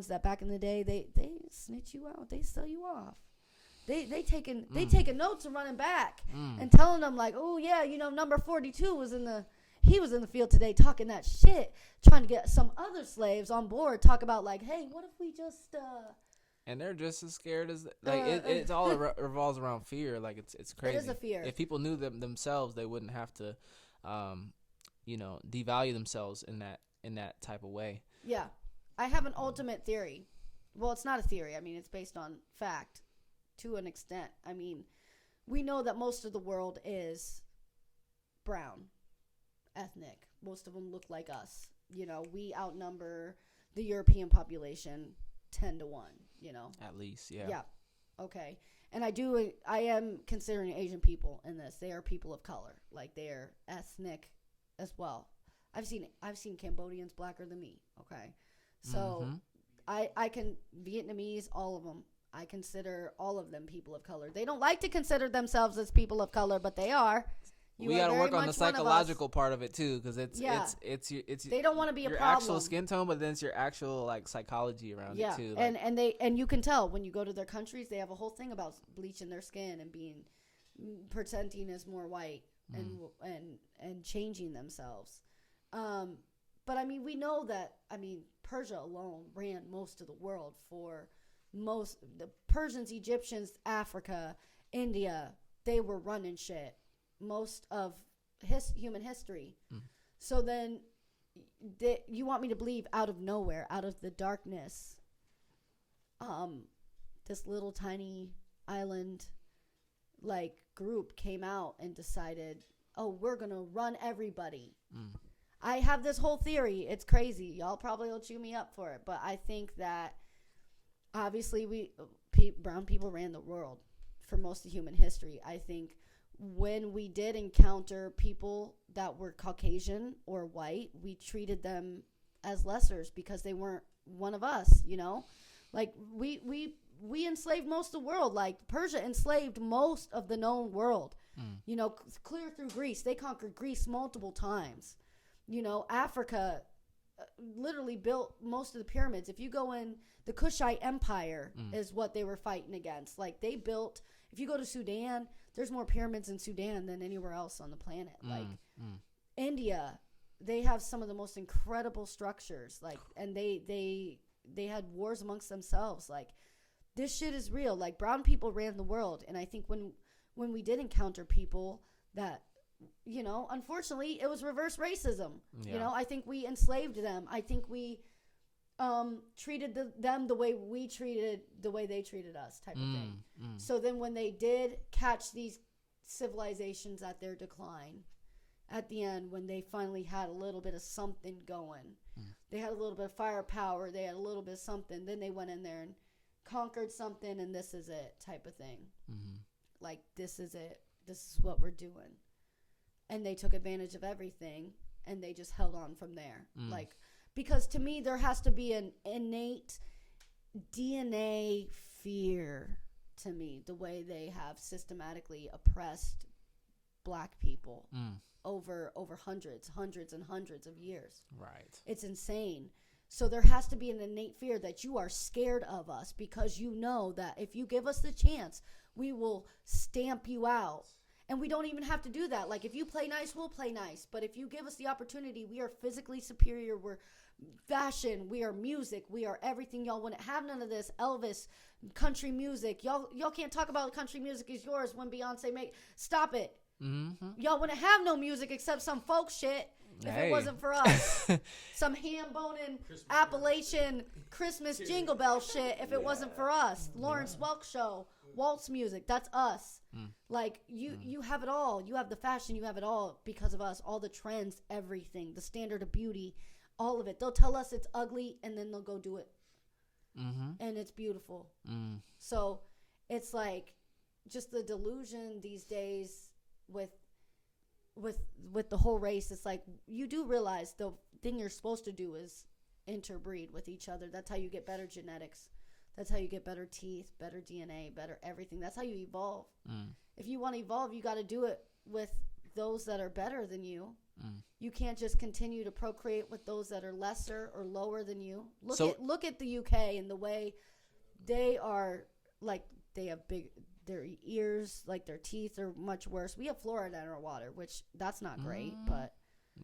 that back in the day they snitch you out. They sell you off. They taking notes and running back and telling them, like, oh yeah, you know, number 42 was in the field today talking that shit, trying to get some other slaves on board, talk about, like, hey, what if we just and they're just as scared as, like, it's all revolves around fear. Like, it's crazy. It is a fear. If people knew themselves, they wouldn't have to you know, devalue themselves in that type of way. Yeah. I have an ultimate theory. Well, it's not a theory. I mean, it's based on fact to an extent. I mean, we know that most of the world is brown, ethnic. Most of them look like us. You know, we outnumber the European population 10 to 1, you know. At least, yeah. Yeah. Okay. And I am considering Asian people in this. They are people of color. Like, they are ethnic as well. I've seen Cambodians blacker than me. Okay. So I can, Vietnamese, all of them. I consider all of them people of color. They don't like to consider themselves as people of color, but they are. We got to work on the psychological part of it too, because it's they don't want to be a your problem. actual skin tone, but then it's your actual like psychology around it too. Like, and you can tell when you go to their countries, they have a whole thing about bleaching their skin and presenting as more white and changing themselves. But I mean, we know that, I mean, Persia alone ran most of the world for the Persians, Egyptians, Africa, India. They were running shit most of human history. So then you want me to believe out of nowhere, out of the darkness, this little tiny island like group came out and decided, oh, we're gonna run everybody. I have this whole theory. It's crazy. Y'all probably will chew me up for it, but I think that obviously brown people ran the world for most of human history. I think when we did encounter people that were Caucasian or white, we treated them as lessers because they weren't one of us, you know? Like, we enslaved most of the world. Like, Persia enslaved most of the known world, you know, clear through Greece. They conquered Greece multiple times. You know, Africa literally built most of the pyramids. If you go in, the Kushite Empire is what they were fighting against. Like, they built, if you go to Sudan, there's more pyramids in Sudan than anywhere else on the planet. Like, India, they have some of the most incredible structures. Like, and they had wars amongst themselves. Like, this shit is real. Like, brown people ran the world. And I think when we did encounter people that, you know, unfortunately, it was reverse racism. You know, I think we enslaved them. I think we treated them the way they treated us, type of thing. So then when they did catch these civilizations at their decline, at the end, when they finally had a little bit of something going, they had a little bit of firepower, they had a little bit of something, then they went in there and conquered something, and this is it, type of thing. Like, this is it. This is what we're doing. And they took advantage of everything, and they just held on from there. Like, because to me, there has to be an innate DNA fear to me, the way they have systematically oppressed black people over hundreds and hundreds of years. Right. It's insane. So there has to be an innate fear that you are scared of us, because you know that if you give us the chance, we will stamp you out. And we don't even have to do that. Like, if you play nice, we'll play nice. But if you give us the opportunity, we are physically superior. We're fashion. We are music. We are everything. Y'all wouldn't have none of this Elvis country music. Y'all can't talk about country music is yours when Beyonce stop it. Y'all wouldn't have no music except some folk shit if it wasn't for us. Some ham-boning Appalachian Christmas jingle bell shit if it wasn't for us. Lawrence Welk show. Waltz music, that's us. Like, you have it all. You have the fashion, you have it all because of us. All the trends, everything, the standard of beauty, all of it. They'll tell us it's ugly, and then they'll go do it. And it's beautiful. So it's like just the delusion these days with the whole race. It's like, you do realize the thing you're supposed to do is interbreed with each other. That's how you get better genetics. That's how you get better teeth, better DNA, better everything. That's how you evolve. If you want to evolve, you got to do it with those that are better than you. You can't just continue to procreate with those that are lesser or lower than you. Look at the UK and the way they are, like, they have their ears, like, their teeth are much worse. We have fluoride in our water, which that's not great, but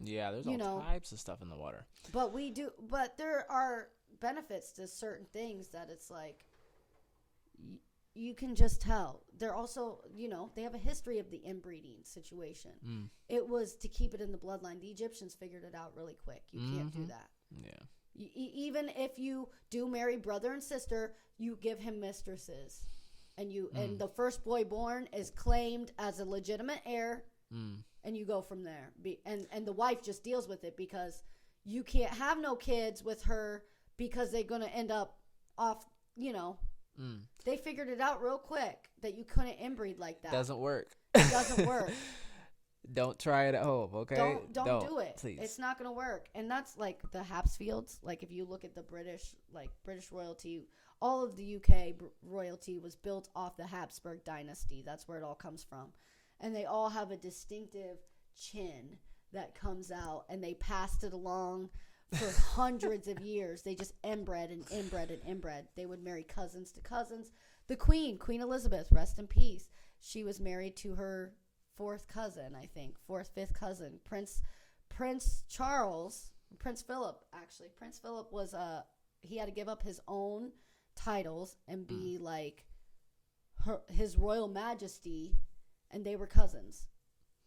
yeah, there's all types of stuff in the water. But there are benefits to certain things that it's like you can just tell. They're also, you know, they have a history of the inbreeding situation. It was to keep it in the bloodline. The Egyptians figured it out really quick. You can't do that. Even if you do marry brother and sister, you give him mistresses, and the first boy born is claimed as a legitimate heir, and you go from there. And the wife just deals with it, because you can't have no kids with her, because they're going to end up off, you know, They figured it out real quick that you couldn't inbreed like that. Doesn't work. It doesn't work. Don't try it at home, okay? Don't do it. Please. It's not going to work. And that's like the Hapsfields. Like if you look at the British royalty, all of the UK royalty was built off the Habsburg dynasty. That's where it all comes from. And they all have a distinctive chin that comes out, and they passed it along for hundreds of years. They just inbred and inbred and inbred. They would marry cousins to cousins. The Queen Elizabeth, rest in peace, she was married to her fifth cousin, Prince Charles, Prince Philip, actually. Prince Philip was he had to give up his own titles and be like his royal majesty, and they were cousins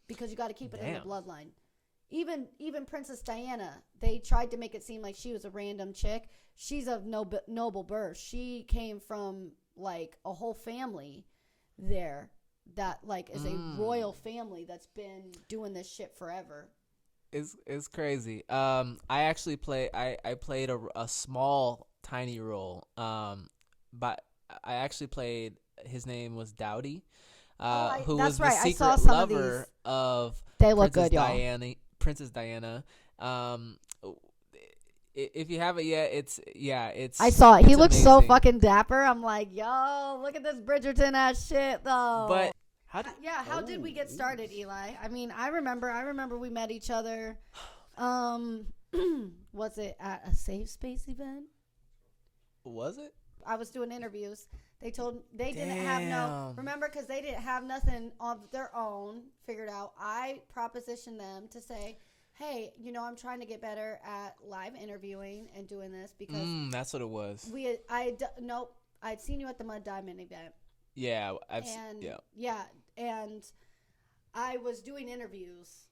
because you got to keep it in the bloodline. Even Princess Diana, they tried to make it seem like she was a random chick. She's of noble birth. She came from like a whole family there that like is a royal family that's been doing this shit forever. It's crazy. I actually played a small tiny role. But I actually played, his name was Dowdy, who was the secret lover of they look good, y'all. Princess Diana. If you haven't yet, it's. I saw it. He looks amazing. so fucking dapper. I'm like, yo, look at this Bridgerton ass shit though. But how did we get started, Eli? I mean, I remember we met each other. Was it at a safe space event? Was it? I was doing interviews. They didn't have remember, because they didn't have nothing of their own figured out. I propositioned them to say, hey, I'm trying to get better at live interviewing and doing this because that's what it was. I'd seen you at the Mud Diamond event. Yeah, and I was doing interviews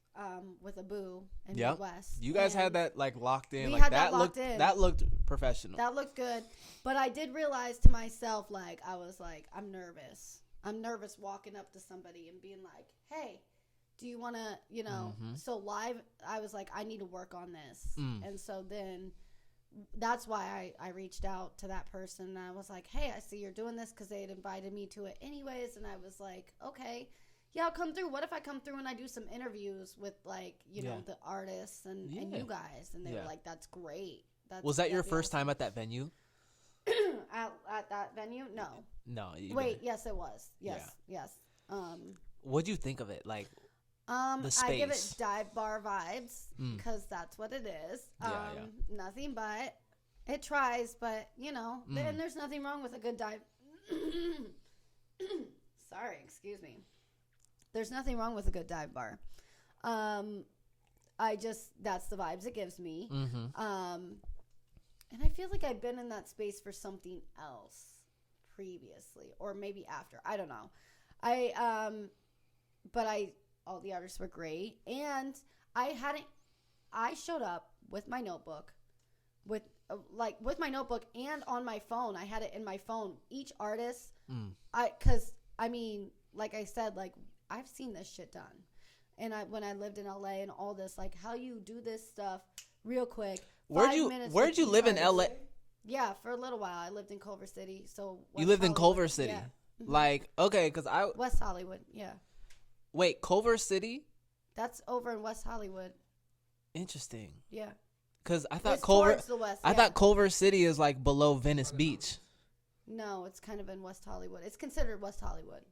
with Abu and Midwest. You guys had that like locked in. We like had that locked in. That looked professional. That looked good, but I did realize to myself, like, I was like, I'm nervous. I'm nervous walking up to somebody and being like, hey, do you want to, So live, I was like, I need to work on this, and so then that's why I reached out to that person. And I was like, hey, I see you're doing this, because they had invited me to it anyways, and I was like, okay. Yeah, I'll come through. What if I come through and I do some interviews with, like, the artists and you guys? And they were like, that's great. Was that your first time at that venue? at that venue? No. No. Wait, yes, it was. Yes. What'd you think of it? Like, the space? I give it dive bar vibes, because that's what it is. Nothing but. It tries, but, and there's nothing wrong with a good dive. Sorry, excuse me. There's nothing wrong with a good dive bar. That's the vibes it gives me. And I feel like I've been in that space for something else previously, or maybe after. I don't know. All the artists were great. And I showed up with my notebook, with my notebook and on my phone. I had it in my phone. Each artist, like I said, like, I've seen this shit done. And when I lived in LA and all this, like, how you do this stuff real quick. Where'd you live in LA? Yeah, for a little while. I lived in Culver City. So you lived in Culver City? Yeah. Like, okay, because West Hollywood, yeah. Wait, Culver City? That's over in West Hollywood. Interesting. Yeah. Because I thought I thought Culver City is like below Venice Beach. No, it's kind of in West Hollywood. It's considered West Hollywood.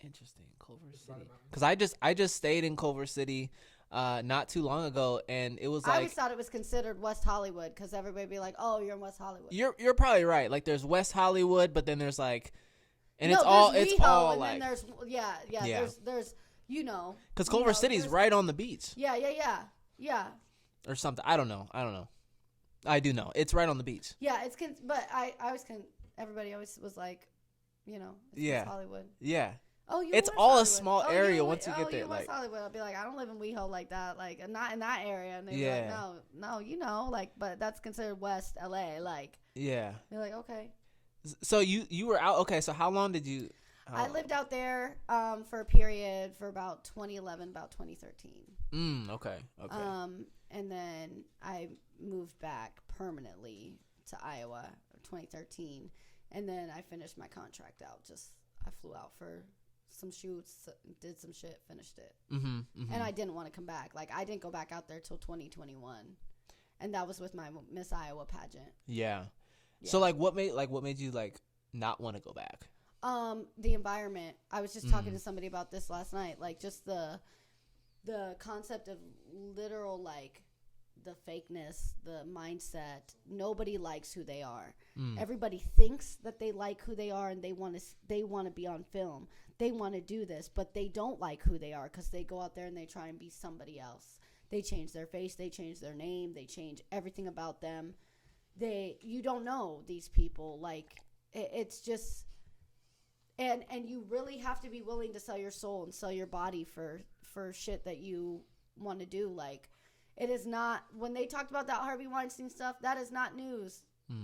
Interesting, Culver City. Because I just stayed in Culver City not too long ago, and it was like, I always thought it was considered West Hollywood because everybody would be like, "Oh, you're in West Hollywood." You're probably right. Like, there's West Hollywood, but then there's like, and it's all and like, then there's there's because Culver City's right on the beach. Yeah. Or something. I don't know. I do know it's right on the beach. Yeah, but I always everybody always was like, it's West Hollywood. Yeah. Oh, it's all a small area once you get there. Like, West Hollywood. I'll be like, I don't live in WeHo like that. Like, not in that area. And they're like, no, like, but that's considered West LA. Like, yeah. You're like, okay. So you were out. Okay, so how long did you? I lived out there for a period for about 2011, about 2013. Okay. And then I moved back permanently to Iowa 2013. And then I finished my contract out. I flew out for some shoots, did some shit, finished it. And I didn't want to come back. Like, I didn't go back out there till 2021. And that was with my Miss Iowa pageant. Yeah. So, like, what made you, like, not want to go back? The environment. I was just talking to somebody about this last night. Like, just the concept of literal, like, the fakeness, the mindset. Nobody likes who they are. Everybody thinks that they like who they are and they want to be on film. They want to do this, but they don't like who they are because they go out there and they try and be somebody else. They change their face, they change their name, they change everything about them. You don't know these people. Like, it's just, and you really have to be willing to sell your soul and sell your body for shit that you want to do. Like, it is not, when they talked about that Harvey Weinstein stuff, that is not news.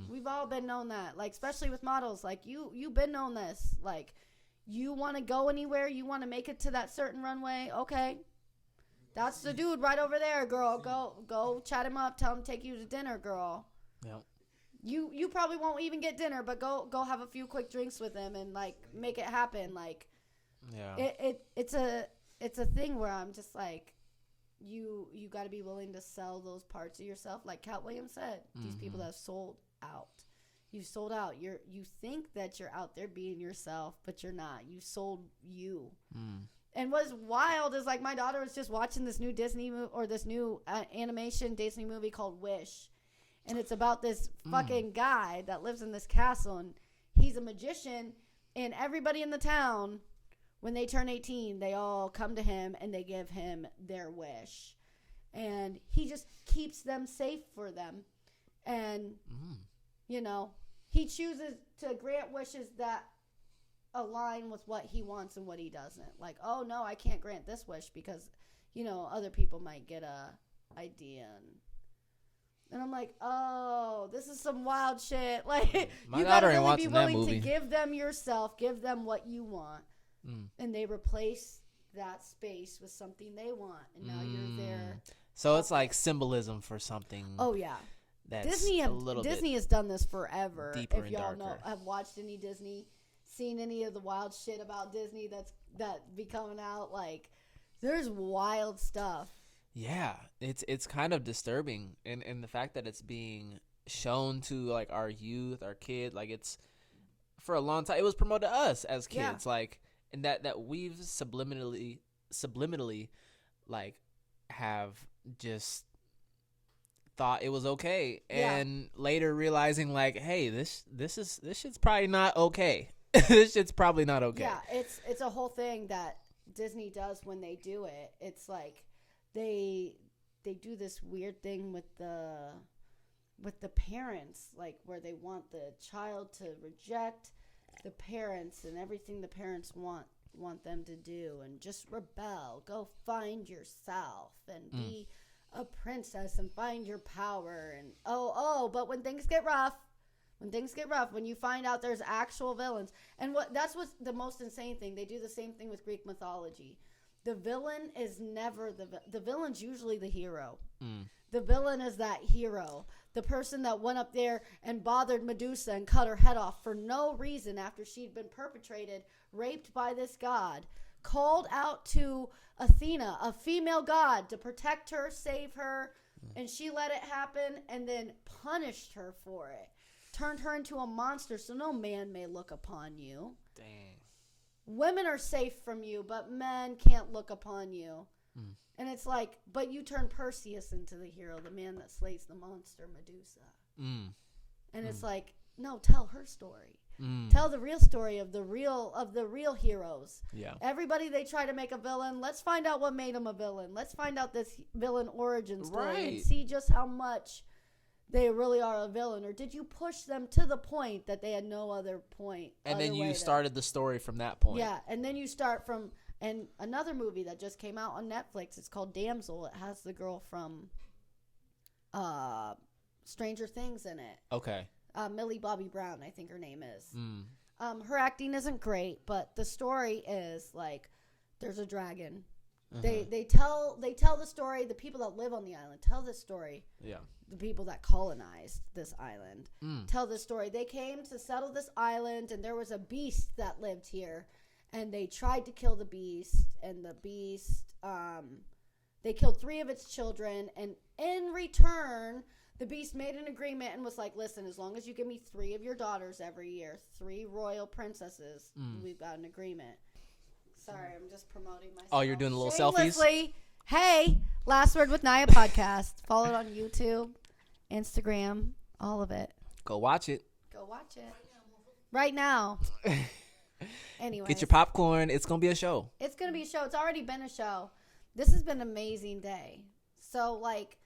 We've all been known that, like, especially with models. Like, you've been known this. Like, you want to go anywhere, you want to make it to that certain runway, okay. That's the dude right over there, girl. Go chat him up, tell him to take you to dinner, girl. Yep. You probably won't even get dinner, but go have a few quick drinks with him and, like, make it happen. Like, yeah. It's a thing where I'm just like, you got to be willing to sell those parts of yourself. Like Cat Williams said, these people that have sold out. You sold out. You think that you're out there being yourself, but you're not. You sold you. And what's wild is, like, my daughter was just watching this new Disney or this new animation Disney movie called Wish. And it's about this fucking guy that lives in this castle, and he's a magician, and everybody in the town, when they turn 18, they all come to him and they give him their wish. And he just keeps them safe for them. And, you know, he chooses to grant wishes that align with what he wants and what he doesn't. Like, oh, no, I can't grant this wish because, you know, other people might get a idea. And I'm like, oh, this is some wild shit. Like, my you gotta daughter really be watching that willing to movie. give them yourself, give them what you want. And they replace that space with something they want. And now you're there. So it's like symbolism for something. Oh, yeah. That's Disney bit has done this forever. deeper If and y'all darker. have watched any Disney, seen any of the wild shit about Disney that be coming out, like, there's wild stuff. Yeah, it's kind of disturbing, and the fact that it's being shown to, like, our youth, our kids, like, it's for a long time. It was promoted to us as kids, like, and that we've subliminally, like, have just thought it was okay, and later realizing, like, hey, this shit's probably not okay. This shit's probably not okay. Yeah, it's a whole thing that Disney does when they do it. It's like they do this weird thing with the parents, like, where they want the child to reject the parents and everything the parents want them to do, and just rebel, go find yourself and be a princess and find your power. And but when things get rough, when you find out there's actual villains, and that's what's the most insane thing. They do the same thing with Greek mythology. The villain is never the villain's usually the hero. The villain is that hero, the person that went up there and bothered Medusa and cut her head off for no reason after she'd been raped by this god, called out to Athena, a female god, to protect her, save her, and she let it happen and then punished her for it. Turned her into a monster so no man may look upon you. Dang. Women are safe from you, but men can't look upon you. And it's like, but you turn Perseus into the hero, the man that slays the monster Medusa. And it's like, no, tell her story. Tell the real story of the real heroes. Yeah. Everybody they try to make a villain. Let's find out what made him a villain. Let's find out this villain origin story and see just how much they really are a villain. Or did you push them to the point that they had no other point? And then you started the story from that point. Yeah, and then you start from, and another movie that just came out on Netflix, it's called Damsel. It has the girl from Stranger Things in it. Okay. Millie Bobby Brown, I think her name is. Her acting isn't great, but the story is, like, there's a dragon, They tell the story. The people that live on the island tell this story. Yeah. The people that colonized this island tell this story. They came to settle this island, and there was a beast that lived here, and they tried to kill the beast. And the beast, they killed 3 of its children, and in return, the beast made an agreement and was like, "Listen, as long as you give me 3 of your daughters every year, 3 royal princesses, we've got an agreement." Sorry, I'm just promoting myself. Oh, you're doing the little selfies? Hey, Last Word with Naya podcast. Follow it on YouTube, Instagram, all of it. Go watch it. Go watch it. Right now. Anyway. Get your popcorn. It's going to be a show. It's going to be a show. It's already been a show. This has been an amazing day. So, like,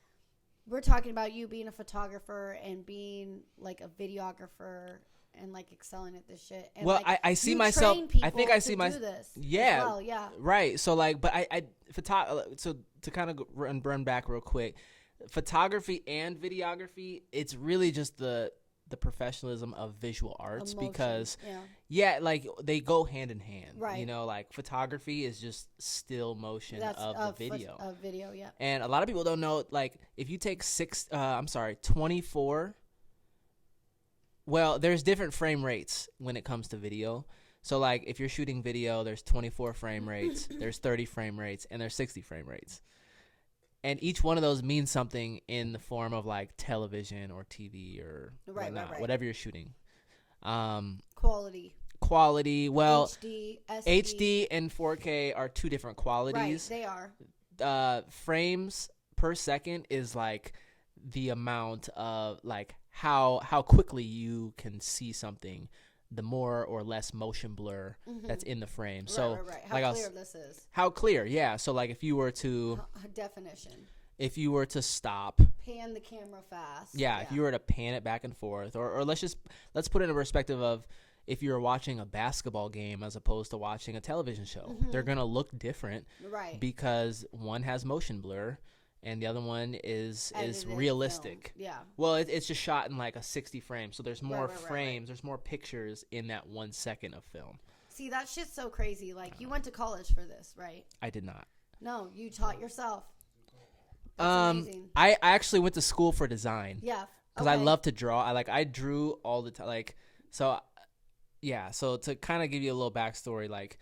we're talking about you being a photographer and being, like, a videographer and like excelling at this shit. And well, like, I see myself. I think I see myself. Yeah, well, yeah. Right. So like, but so to kind of run back real quick, photography and videography, it's really just the professionalism of visual arts. Emotion, because like they go hand in hand. Right. You know, like photography is just still motion of the video. Of video, yeah. And a lot of people don't know, like if you take 24. Well, there's different frame rates when it comes to video. So, like, if you're shooting video, there's 24 frame rates, there's 30 frame rates, and there's 60 frame rates. And each one of those means something in the form of, like, television or TV or whatever you're shooting. Quality. Well, HD, SD. HD and 4K are 2 different qualities. Right, they are. Frames per second is, like, the amount of, like, how quickly you can see something, the more or less motion blur that's in the frame. So right. How clear this is. How clear, yeah. So like if you were to definition. If you were to stop, pan the camera fast. Yeah, if you were to pan it back and forth, or let's put it in a perspective of if you're watching a basketball game as opposed to watching a television show, they're gonna look different, right? Because one has motion blur and the other one is realistic. Film. Yeah. Well, it's just shot in like a 60 frame, so there's more frames, there's more pictures in that 1 second of film. See, that shit's so crazy. Like, you went to college for this, right? I did not. No, you taught yourself. That's amazing. I actually went to school for design. Yeah. Because I love to draw. I drew all the time. Like, so, yeah. So to kind of give you a little backstory, like,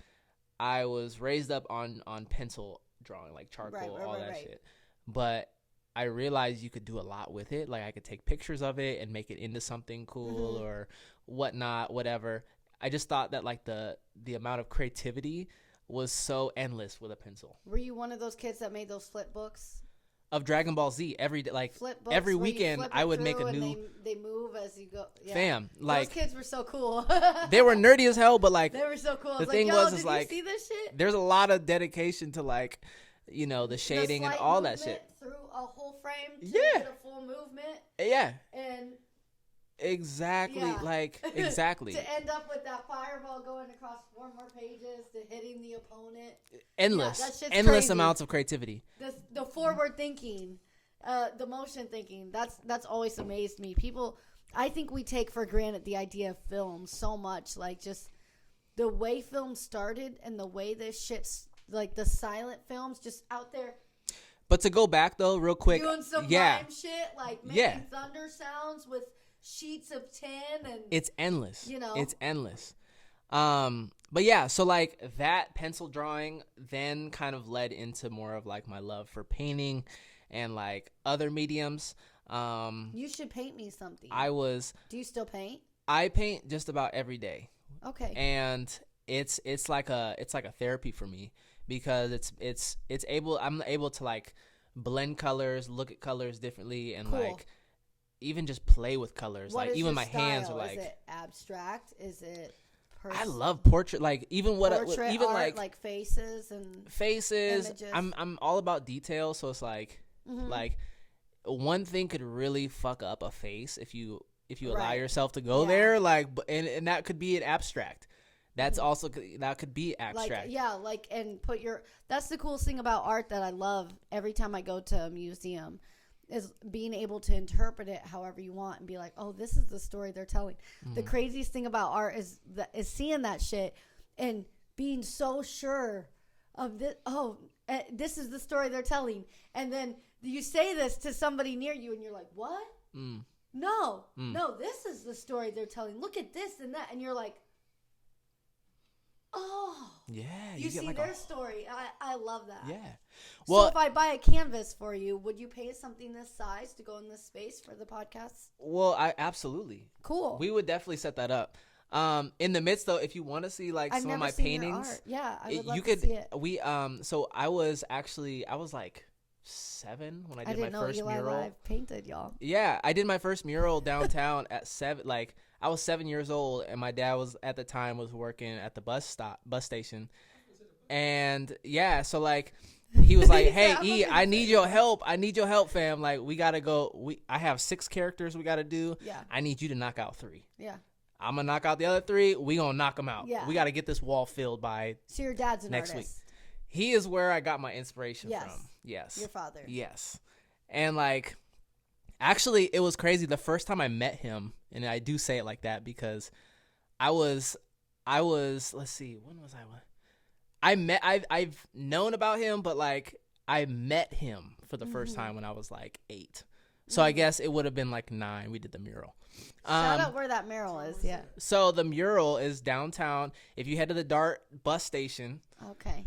I was raised up on pencil drawing, like charcoal, all that shit. But I realized you could do a lot with it. Like I could take pictures of it and make it into something cool or whatnot, whatever. I just thought that like the amount of creativity was so endless with a pencil. Were you one of those kids that made those flip books? Of Dragon Ball Z every day, like every weekend, I would make a new. They move as you go. Yeah. Fam, like those kids were so cool. They were nerdy as hell, but like they were so cool. The thing was, is like, you see this shit? There's a lot of dedication to like, you know, the shading and all that shit. Through a whole frame. To get a full movement. Yeah. And. Exactly, exactly. To end up with that fireball going across 4 more pages to hitting the opponent. Endless crazy. Amounts of creativity. The forward thinking, the motion thinking. That's always amazed me. People, I think we take for granted the idea of film so much. Like just the way film started and the way this shit's like the silent films just out there. But to go back though, real quick, doing some mime shit like making thunder sounds with sheets of tin and it's endless. You know, it's endless. But yeah, so like that pencil drawing then kind of led into more of like my love for painting and like other mediums. You should paint me something. Do you still paint? I paint just about every day. Okay. And it's like a therapy for me because I'm able to like blend colors, look at colors differently, and like even just play with colors. What like even my style? hands are like. Is it abstract? Is it? I love portrait. Like even portrait even art, like faces and images. I'm all about detail. So it's like like one thing could really fuck up a face if you allow yourself to go there. Like and that could be an abstract. That's also that could be abstract. And put your. That's the coolest thing about art that I love. Every time I go to a museum, is being able to interpret it however you want and be like, oh, this is the story they're telling. The craziest thing about art is seeing that shit and being so sure of this. Oh, This is the story they're telling. And then you say this to somebody near you and you're like, what? No, this is the story they're telling. Look at this and that. And you're like, oh. Yeah. You see like their story. I love that. Yeah. Well, so if I buy a canvas for you, would you pay something this size to go in this space for the podcast? Well, absolutely. Cool. We would definitely set that up. In the midst though, if you want to see like I've some of never my seen paintings, your art. Yeah, I would love you to could. see it. So I was like 7 when I did my first mural. Live painted, y'all. Yeah, I did my first mural downtown at 7. Like I was 7 years old, and my dad was at the time working at the bus station, and yeah, so like he was like, "Hey, E, I need your help. I need your help, fam. Like we gotta go. I have 6 characters we gotta do. Yeah, I need you to knock out 3. Yeah." I'm going to knock out the other 3. We going to knock them out. Yeah. We got to get this wall filled by So your dad's an next artist. week. He is where I got my inspiration Yes. from. Yes. Your father. Yes. And like, actually, it was crazy. The first time I met him, and I do say it like that because I was, let's see, when was I? I've known about him, but like, I met him for the first time when I was like 8. So I guess it would have been like 9. We did the mural. Shout out where that mural is. Yeah. So the mural is downtown. If you head to the DART bus station. Okay.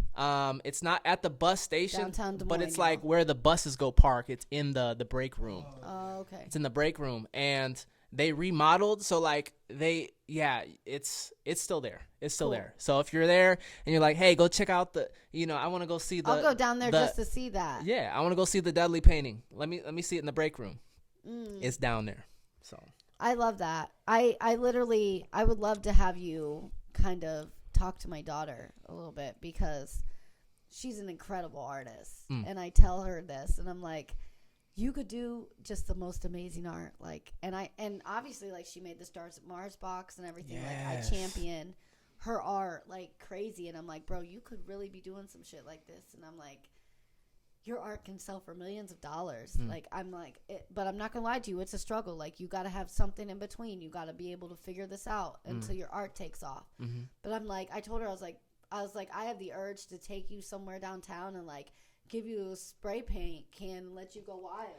It's not at the bus station, Downtown Des but Moines, it's like where the buses go park. It's in the break room. Oh, okay. It's in the break room, and they remodeled. So like it's still there. It's still there. So if you're there and you're like, hey, go check out I want to go see the. I'll go down there just to see that. Yeah, I want to go see the Dudley painting. Let me see it in the break room. It's down there. So. I love that. I would love to have you kind of talk to my daughter a little bit because she's an incredible artist. And I tell her this and I'm like, you could do just the most amazing art. Like, and obviously like she made the Stars at Mars box and everything. Yes. Like I champion her art like crazy. And I'm like, bro, you could really be doing some shit like this. And I'm like, your art can sell for millions of dollars. Like, I'm like, but I'm not going to lie to you. It's a struggle. Like, you got to have something in between. You got to be able to figure this out until your art takes off. But I'm like, I told her, I was like, I have the urge to take you somewhere downtown and like give you a spray paint can and let you go wild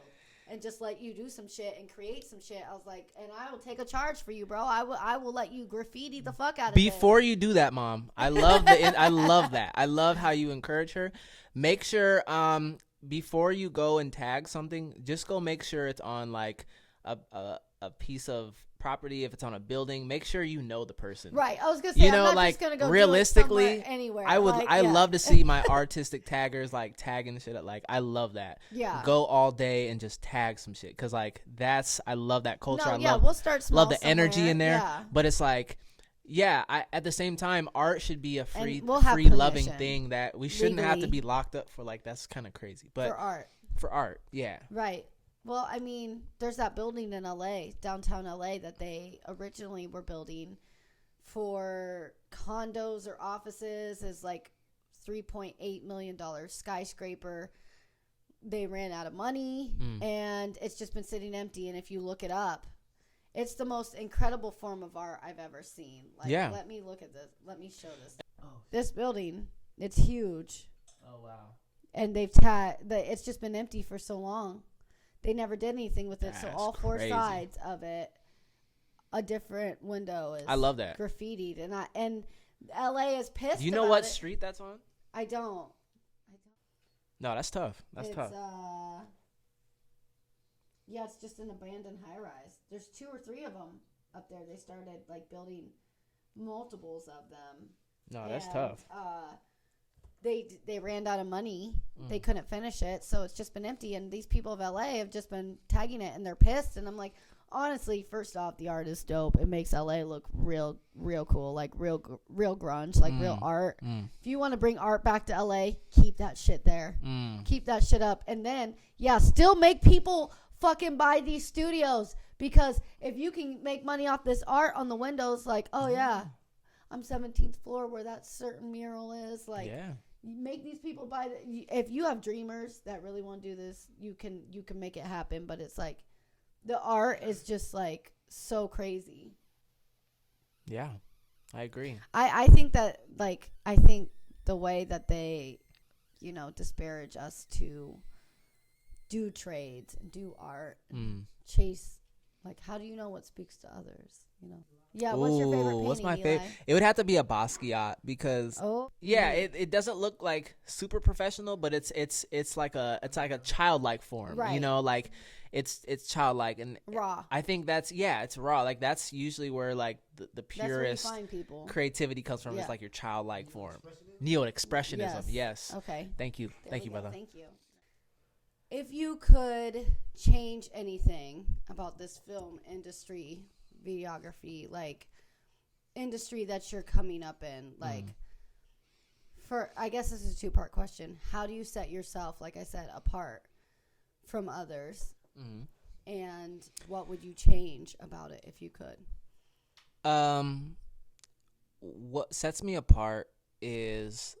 and just let you do some shit and create some shit. I was like, and I will take a charge for you, bro. I will let you graffiti the fuck out of it. Before you do that, Mom, I love I love that. I love how you encourage her. Make sure before you go and tag something, just go make sure it's on like a piece of property. If it's on a building, make sure you know the person. Right. I was gonna say, I'm not like just gonna go realistically, do it anywhere. I would. Like, I love to see my artistic taggers like tagging shit. Like I love that. Yeah. Go all day and just tag some shit because like I love that culture. We'll start small. Love the energy somewhere. in there. Yeah. But it's like. Yeah, at the same time, art should be a free loving thing that we shouldn't have to be locked up for. Like that's kind of crazy, but for art, yeah, right. Well, I mean, there's that building in LA, downtown LA, that they originally were building for condos or offices as like $3.8 million skyscraper. They ran out of money, and it's just been sitting empty. And if you look it up. It's the most incredible form of art I've ever seen. Like, let me look at this. Let me show this. Oh. This building, it's huge. Oh, wow. And they've it's just been empty for so long. They never did anything with it. So all 4 sides of it, a different window is I love that. Graffitied. And LA is pissed. Do you know what street that's on? I don't. No, that's tough. That's tough. Yeah, it's just an abandoned high-rise. There's 2 or 3 of them up there. They started, like, building multiples of them. No, that's tough. They ran out of money. They couldn't finish it, so it's just been empty. And these people of LA have just been tagging it, and they're pissed. And I'm like, honestly, first off, the art is dope. It makes LA look real cool, like real grunge, like real art. If you want to bring art back to LA, keep that shit there. Keep that shit up. And then, still make people fucking buy these studios, because if you can make money off this art on the windows, like, oh yeah, I'm 17th floor where that certain mural is, like, you make these people buy if you have dreamers that really want to do this, you can make it happen. But it's like the art is just like so crazy. Yeah, I agree. I think that, like, I think the way that they disparage us to do trades and do art and chase. Like, how do you know what speaks to others? Yeah. What's your favorite painting? What's my Eli? favorite? It would have to be a Basquiat because it doesn't look like super professional, but it's like a childlike form. Right. Like it's childlike and raw. I think it's raw. Like that's usually where like the purest find people. Creativity comes from. It's like your childlike form. Neo-expressionism. Yes. Okay. Thank you. Thank you, brother. Thank you. If you could change anything about this film industry, videography, like industry that you're coming up in, like I guess this is a 2-part question. How do you set yourself, like I said, apart from others? And what would you change about it if you could? What sets me apart is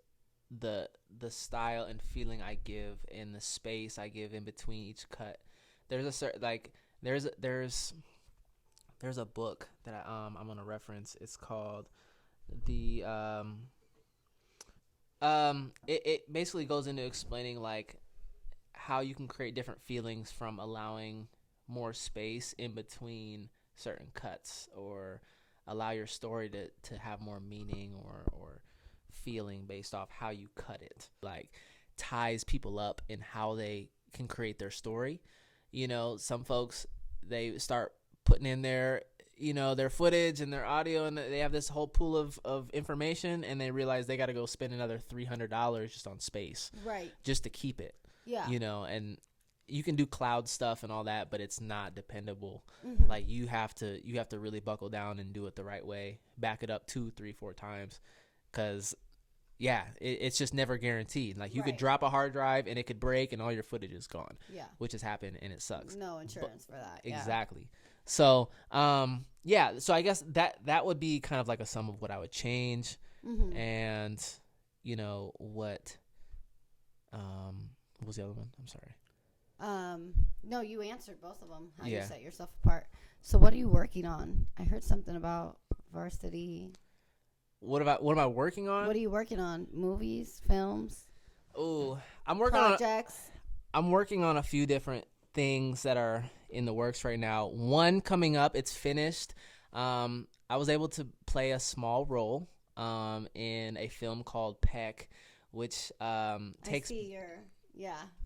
the style and feeling I give and the space I give in between each cut. There's a certain there's a book that I'm gonna reference. It's called it basically goes into explaining like how you can create different feelings from allowing more space in between certain cuts, or allow your story to have more meaning or feeling based off how you cut it. Like ties people up in how they can create their story. Some folks, they start putting in their footage and their audio, and they have this whole pool of information, and they realize they got to go spend another $300 just on space, right, just to keep it. Yeah. And you can do cloud stuff and all that, but it's not dependable. Like you have to really buckle down and do it the right way, back it up 2, 3, 4 times, because it's just never guaranteed. Like you could drop a hard drive and it could break and all your footage is gone. Yeah. Which has happened and it sucks. No insurance for that. Exactly. So, so I guess that would be kind of like a sum of what I would change. And, what was the other one? I'm sorry. No, you answered both of them. How you set yourself apart. So what are you working on? I heard something about varsity. What am I working on? What are you working on? Movies, films? Oh, I'm working projects. I'm working on a few different things that are in the works right now. One coming up, it's finished. I was able to play a small role in a film called Peck, which takes. I see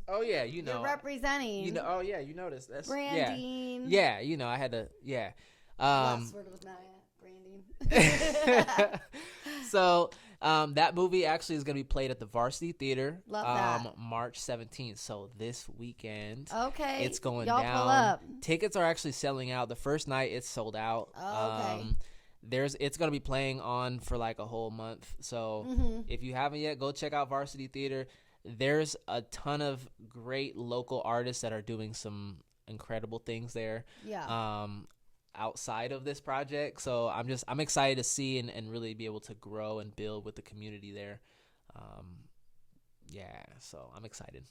Oh yeah, You're representing. Oh yeah, you noticed. That's branding. Yeah, I had to. Yeah. Last word was not branding. So that movie actually is going to be played at the Varsity Theater. Love that. March 17th. So this weekend. Okay. It's going Y'all down. Pull up. Tickets are actually selling out. The first night it's sold out. Okay. It's going to be playing on for like a whole month. So if you haven't yet, go check out Varsity Theater. There's a ton of great local artists that are doing some incredible things there. Yeah. Outside of this project. So I'm excited to see and really be able to grow and build with the community there. So I'm excited.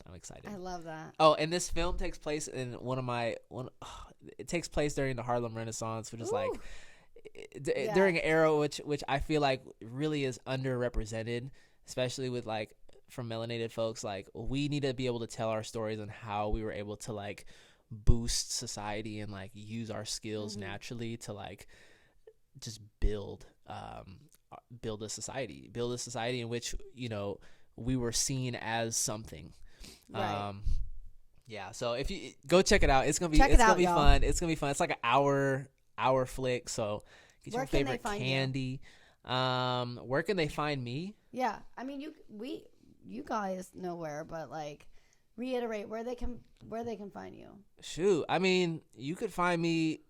I love that. Oh, and this film takes place in it takes place during the Harlem Renaissance, which is like during an era which I feel like really is underrepresented, especially with like from melanated folks. Like we need to be able to tell our stories on how we were able to like boost society and like use our skills naturally to like just build a society in which we were seen as something. Right. So if you go check it out, it's gonna be fun. It's gonna be fun. It's like an hour flick. So get your favorite candy. Where can they find me? Yeah, I mean you guys know where, but like reiterate where they can find you. Shoot, I mean you could find me.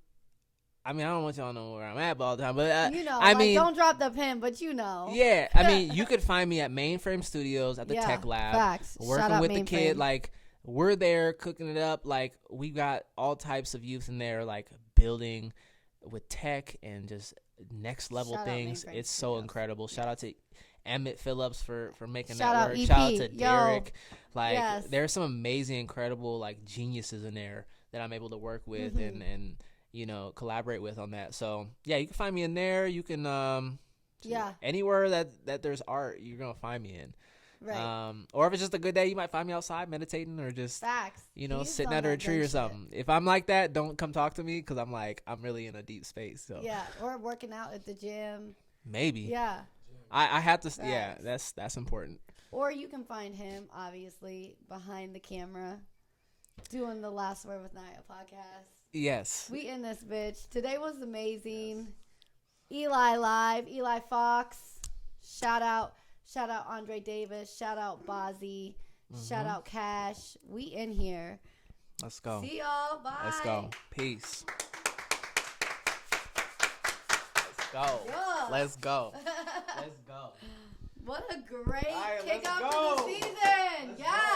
I mean I don't want y'all to know where I'm at all the time, but I mean don't drop the pin, but Yeah, I mean you could find me at Mainframe Studios at the Tech Lab. Facts. Working with the kid, like we're there cooking it up. Like we got all types of youth in there, like building with tech and just next level things. It's so incredible. Shout out to Emmett Phillips for making that work. Shout out to Derek. Like there's some amazing, incredible like geniuses in there that I'm able to work with and collaborate with on that. So yeah, you can find me in there. You can anywhere that there's art, you're gonna find me in. Right. Or if it's just a good day, you might find me outside meditating or just, Facts. you know, He's sitting on under a that tree good or shit. something. If I'm like that, don't come talk to me because I'm really in a deep space. So Yeah, or working out at the gym. maybe. Yeah. I have to. Facts. Yeah, that's important. Or you can find him, obviously, behind the camera, doing the Last Word with Naya podcast. Yes. We in this bitch. Today was amazing. Eli Live, Eli Fox. Shout out Andre Davis. Shout out Bozzy. Shout out Cash. We in here. Let's go. See y'all. Bye. Let's go. Peace. Let's go. Yeah. Let's go. Let's go. What a great All right, let's kickoff go. to the season. Let's Yeah.